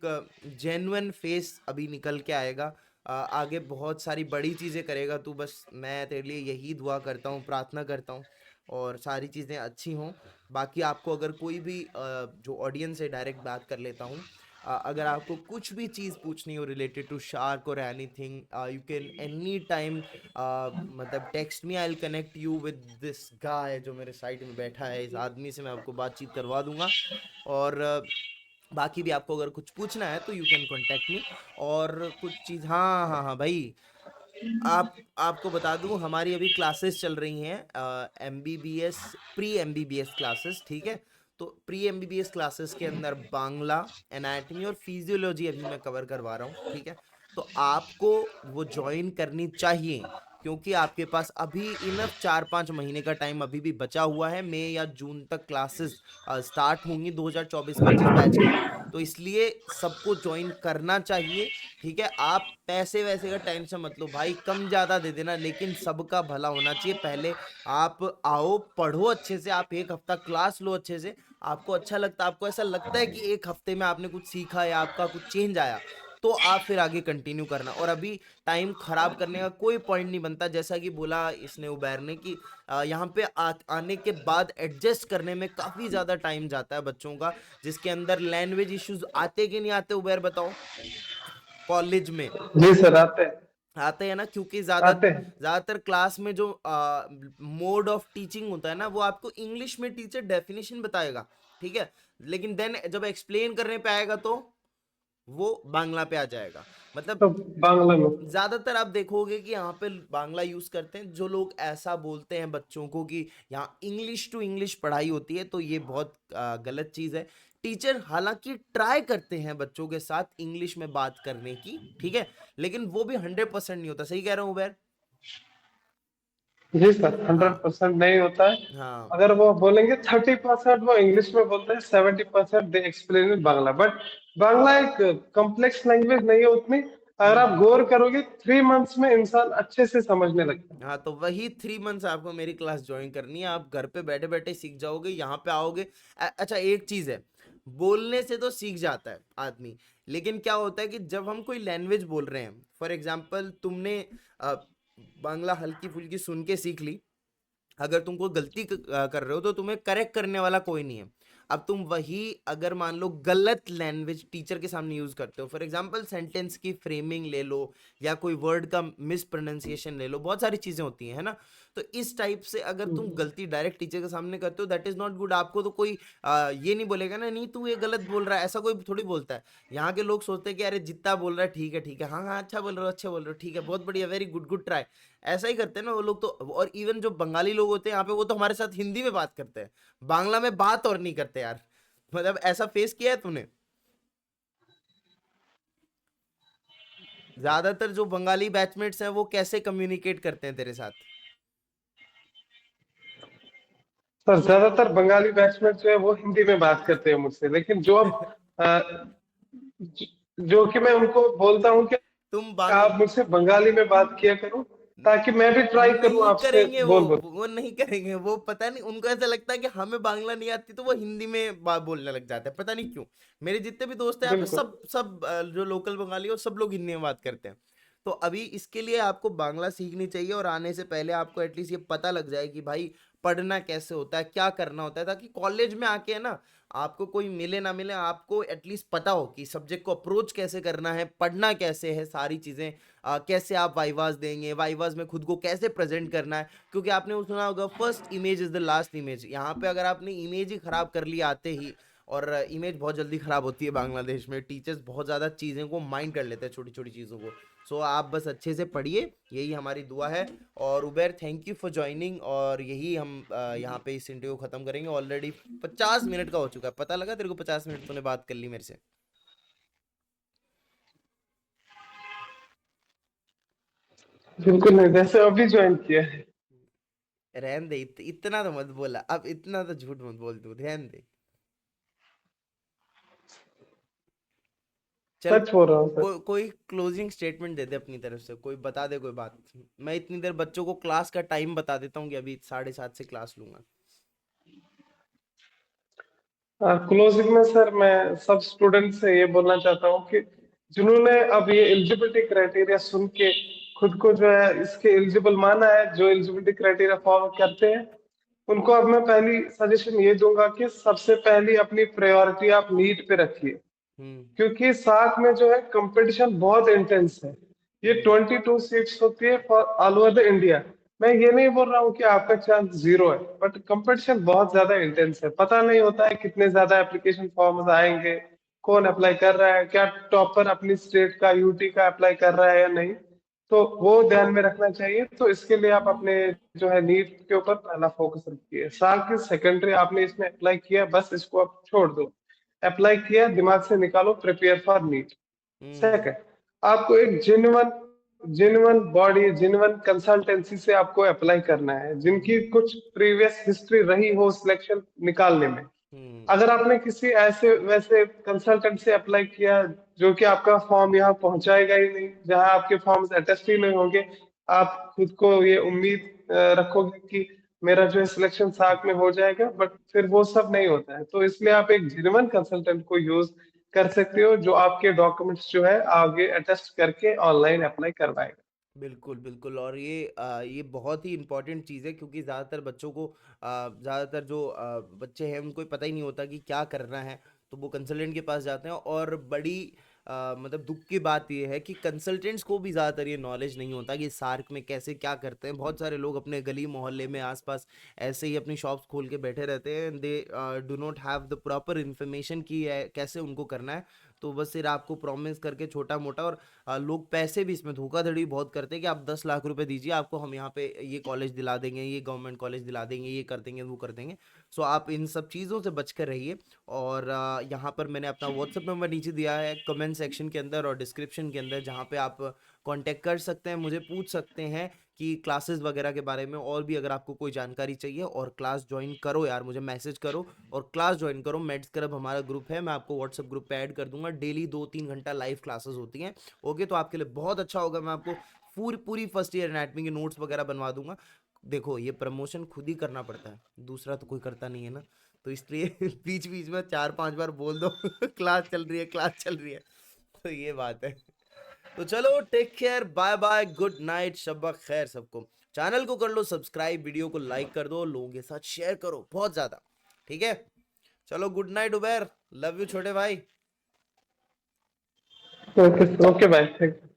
जेन्युइन फेस अभी निकल के आएगा। आगे बहुत सारी बड़ी चीज़ें करेगा तू, बस मैं तेरे लिए यही दुआ करता हूँ, प्रार्थना करता हूँ, और सारी चीज़ें अच्छी हों। बाकी आपको अगर कोई भी जो ऑडियंस है, डायरेक्ट बात कर लेता हूँ। अगर आपको कुछ भी चीज़ पूछनी हो रिलेटेड टू शार्क और anything, you can any time मतलब text me, I will connect you with this guy जो मेरे साइड में बैठा है, इस आदमी से मैं आपको बातचीत करवा दूंगा। और बाकी भी आपको अगर कुछ पूछना है तो यू कैन कॉन्टेक्ट मी। और कुछ चीज़, हाँ हाँ हाँ भाई, आपको बता दूं, हमारी अभी क्लासेस चल रही हैं एमबीबीएस, प्री एमबीबीएस क्लासेस, ठीक है। तो प्री एमबीबीएस क्लासेस के अंदर बांग्ला, एनाटमी और फिजियोलॉजी अभी मैं कवर करवा रहा हूँ, ठीक है। तो आपको वो ज्वाइन करनी चाहिए, क्योंकि आपके पास अभी इनफ 4-5 महीने का टाइम अभी भी बचा हुआ है। मई या जून तक क्लासेस स्टार्ट होंगी 2024-25 बैच की। तो इसलिए सबको ज्वाइन करना चाहिए, ठीक है। आप पैसे वैसे का टेंशन मत लो भाई, कम ज्यादा दे देना, लेकिन सबका भला होना चाहिए। पहले आप आओ, पढ़ो अच्छे से, आप एक हफ्ता क्लास लो अच्छे से। आपको अच्छा लगता, आपको ऐसा लगता है कि एक हफ्ते में आपने कुछ सीखा या आपका कुछ चेंज आया, तो आप फिर आगे कंटिन्यू करना। और अभी टाइम खराब करने का कोई पॉइंट नहीं बनता, जैसा कि बोला इसने उबैर ने कि यहाँ पे आने के बाद एडजस्ट करने में काफी ज्यादा टाइम जाता है बच्चों का, जिसके अंदर लैंग्वेज इश्यूज आते कि नहीं आते, उबैर बताओ, कॉलेज में जी सर, आते हैं। आते हैं ना, क्योंकि आते हैं। ज्यादातर क्लास में जो मोड ऑफ टीचिंग होता है ना, वो आपको इंग्लिश में टीचर डेफिनेशन बताएगा, ठीक है। लेकिन देन जब एक्सप्लेन करने पे आएगा तो वो बांग्ला पे आ जाएगा। मतलब तो बांग्ला में। ज्यादातर आप देखोगे कि यहाँ पे बांग्ला यूज करते हैं। जो लोग ऐसा बोलते हैं बच्चों को कि यहाँ इंग्लिश टू इंग्लिश पढ़ाई होती है, तो ये बहुत गलत चीज है। टीचर हालांकि ट्राई करते हैं बच्चों के साथ इंग्लिश में बात करने की, ठीक है, लेकिन वो भी 100% नहीं होता। सही कह रहा हूँ उबैर? जी सर, हंड्रेड हाँ। परसेंट नहीं होता है। हाँ। अगर वो बोलेंगे 30% वो इंग्लिश में बोलते हैं, 70% they explain in Bangla. But Bangla एक कॉम्प्लेक्स लैंग्वेज नहीं है उतनी। अगर हम्म। आप गौर करोगे 3 मंथ्स में इंसान अच्छे से समझने लगता है। हाँ, तो वही 3 मंथ्स आपको मेरी क्लास ज्वाइन करनी है, आप घर पे बैठे बैठे सीख जाओगे, यहाँ पे आओगे। अच्छा, एक चीज है, बोलने से तो सीख जाता है आदमी, लेकिन क्या होता है कि जब हम कोई लैंग्वेज बोल रहे हैं, फॉर एग्जाम्पल तुमने अ, बांग्ला हल्की फुल्की सुन के सीख ली, अगर तुम कोई गलती कर रहे हो तो तुम्हें करेक्ट करने वाला कोई नहीं है। अब तुम वही अगर मान लो गलत लैंग्वेज टीचर के सामने यूज करते हो, फॉर एग्जांपल सेंटेंस की फ्रेमिंग ले लो, या कोई वर्ड का मिस प्रोनाउंसिएशन ले लो, बहुत सारी चीजें होती हैं, है ना। तो इस टाइप से अगर तुम गलती डायरेक्ट टीचर के सामने करते हो, दैट इज नॉट गुड। आपको तो कोई ये नहीं बोलेगा ना, नहीं तू ये गलत बोल रहा है, ऐसा कोई थोड़ी बोलता है। यहाँ के लोग सोचते हैं कि अरे जितना बोल रहा है ठीक है, ठीक है, हाँ हाँ, अच्छा बोल रहे हो, अच्छा बोल रहे हो, ठीक है, बहुत बढ़िया, वेरी गुड, गुड ट्राई। ऐसा ही करते हैं ना वो लोग तो। और इवन जो बंगाली लोग होते हैं यहाँ पे, वो तो हमारे साथ हिंदी में बात करते हैं, बांग्ला में बात और नहीं करते यार। मतलब ऐसा फेस किया है तूने? ज्यादातर जो बंगाली बैचमेट्स हैं वो कैसे कम्युनिकेट करते हैं तेरे साथ? सर ज्यादातर बंगाली बैट्समैन जो है वो हिंदी में बात करते हैं मुझसे, लेकिन जो अब जो कि मैं उनको बोलता हूँ कि तुम बांग आप मुझसे बंगाली में बात किया करो, ताकि मैं भी ट्राई करूँ नहीं आपसे करेंगे बोल बोल। वो नहीं करेंगे वो, पता नहीं उनको ऐसा लगता है कि हमें बांग्ला नहीं आती, तो वो हिंदी में बात बोलने लग जाते हैं, पता नहीं क्यों। मेरे जितने भी दोस्त हैं यहाँ पे, बिल्कुल। सब सब जो लोकल बंगाली हो, सब लोग हिंदी में बात करते हैं। तो अभी इसके लिए आपको बांग्ला सीखनी चाहिए, और आने से पहले आपको एटलीस्ट ये पता लग जाए कि भाई पढ़ना कैसे होता है, क्या करना होता है, ताकि कॉलेज में आके है ना, आपको कोई मिले ना मिले, आपको एटलीस्ट पता हो कि सब्जेक्ट को अप्रोच कैसे करना है, पढ़ना कैसे है, सारी चीजें कैसे आप वाइवास देंगे, वाइवास में खुद को कैसे प्रेजेंट करना है। क्योंकि आपने वो सुना होगा, first image is the last image. यहाँ पे अगर आपने इमेज ही खराब कर ली आते ही, और इमेज बहुत जल्दी खराब होती है बांग्लादेश में, टीचर्स बहुत ज़्यादा चीज़ें को माइंड कर लेते हैं, छोटी छोटी चीज़ों को। सो आप बस अच्छे से पढ़िए, यही हमारी दुआ है। और उबैर, थैंक यू फॉर ज्वाइनिंग, और यही हम यहाँ पे इस इंटरव्यू को ख़त्म करेंगे। ऑलरेडी 50 मिनट का हो चुका है, पता लगा तेरे को? 50 मिनट तूने बात कर ली मेरे से। बिल्कुल नहीं, जैसे अभी ज्वाइन किया है। रहन दे, इतना तो मत बोला, अब इतना तो झूठ मत बोल, तू रहन दे। चल, सच बोल रहा हूँ सर। कोई क्लोजिंग स्टेटमेंट दे दे अपनी तरफ से, कोई बता दे कोई बात। मैं इतनी देर बच्चों को क्लास का टाइम बता देता हूँ कि अभी 7:30 से क्लास लूंगा। क्लोजिंग में सर मैं सब स्टूडेंट से ये बोलना चाहता हूँ कि जिन्होंने अब ये एलिजिबिलिटी क्राइटेरिया सुन के खुद को जो है इसके एलिजिबल माना है, जो एलिजिबिलिटी क्राइटेरिया फॉलो करते हैं, उनको अब मैं पहली सजेशन ये दूंगा कि सबसे पहली अपनी प्रायोरिटी आप नीट पे रखिए। हम्म। क्योंकि साथ में जो है कंपटीशन बहुत इंटेंस है। ये हम्म। 22 सीट्स होती है for all over the India. मैं ये नहीं बोल रहा हूँ कि आपका चांस जीरो है, बट कंपटीशन बहुत ज्यादा इंटेंस है। पता नहीं होता है कितने ज्यादा एप्लीकेशन फॉर्म्स आएंगे, कौन अप्लाई कर रहा है, क्या टॉपर अपनी स्टेट का यूटी का अप्लाई कर रहा है या नहीं। तो वो ध्यान में रखना चाहिए। तो इसके लिए आप अपने जो है नीट के ऊपर पहला फोकस रखिए। साथ ही सेकेंडरी आपने इसमें अप्लाई किया, बस इसको आप छोड़ दो। अप्लाई किया, दिमाग से निकालो, prepare for NEET. Hmm. Second, आपको एक जिनवन जिनवन बॉडी, जिनवन कंसल्टेंसी से आपको अप्लाई करना है, जिनकी कुछ प्रीवियस हिस्ट्री रही हो सिलेक्शन निकालने में। हम्म। अगर आपने किसी ऐसे वैसे कंसल्टेंट से अप्लाई किया जो कि आपका फॉर्म यहाँ पहुंचाएगा ही नहीं, जहां आपके फॉर्म्स अटेस्ट ही नहीं होंगे, आप खुद को ये उम्मीद रखोगे कि मेरा जो है सिलेक्शन साथ में हो जाएगा, बट फिर वो सब नहीं होता है। तो इसलिए आप एक जेन्युइन कंसल्टेंट को यूज कर सकते हो, जो आपके डॉक्यूमेंट्स जो है आगे अटेस्ट करके ऑनलाइन अप्लाई करवाएगा। बिल्कुल, बिल्कुल। और ये बहुत ही इम्पोर्टेंट चीज़ है, क्योंकि ज़्यादातर बच्चों को ज़्यादातर जो बच्चे हैं उनको पता ही नहीं होता कि क्या करना है, तो वो कंसल्टेंट के पास जाते हैं। और बड़ी मतलब दुख की बात ये है कि कंसल्टेंट्स को भी ज़्यादातर ये नॉलेज नहीं होता कि सार्क में कैसे क्या करते हैं। बहुत सारे लोग अपने गली मोहल्ले में आसपास ऐसे ही अपनी शॉप्स खोल के बैठे रहते हैं, they do not have the proper information कि कैसे उनको करना है। तो बस सिर्फ आपको प्रॉमिस करके छोटा मोटा, और लोग पैसे भी इसमें धोखाधड़ी बहुत करते हैं कि आप 10 लाख रुपए दीजिए, आपको हम यहाँ पे ये कॉलेज दिला देंगे, ये गवर्नमेंट कॉलेज दिला देंगे, ये कर देंगे, वो कर देंगे। सो आप इन सब चीज़ों से बच कर रहिए। और यहाँ पर मैंने अपना व्हाट्सअप नंबर नीचे दिया है कमेंट सेक्शन के अंदर और डिस्क्रिप्शन के अंदर, जहाँ पे आप कांटेक्ट कर सकते हैं, मुझे पूछ सकते हैं कि क्लासेस वगैरह के बारे में, और भी अगर आपको कोई जानकारी चाहिए। और क्लास ज्वाइन करो यार, मुझे मैसेज करो और क्लास ज्वाइन करो। मेड्स क्लब हमारा ग्रुप है, मैं आपको व्हाट्सएप ग्रुप पे ऐड कर दूंगा। डेली 2-3 घंटा लाइव क्लासेस होती हैं। ओके, तो आपके लिए बहुत अच्छा होगा। मैं आपको पूरी पूरी फर्स्ट ईयर एनाटमी के नोट्स वगैरह बनवा दूंगा। देखो, ये प्रमोशन खुद ही करना पड़ता है, दूसरा तो कोई करता नहीं है ना। तो इसलिए बीच बीच में 4-5 बार बोल दो क्लास चल रही है, क्लास चल रही है। तो ये बात है। तो चलो, take care, bye bye, good night, शब्बा खैर सबको। चैनल को कर लो सब्सक्राइब, वीडियो को लाइक कर दो, लोगों के साथ शेयर करो बहुत ज्यादा। ठीक है, चलो, good night Uber, love you छोटे भाई। ओके, ओके भाई, थैंक यू।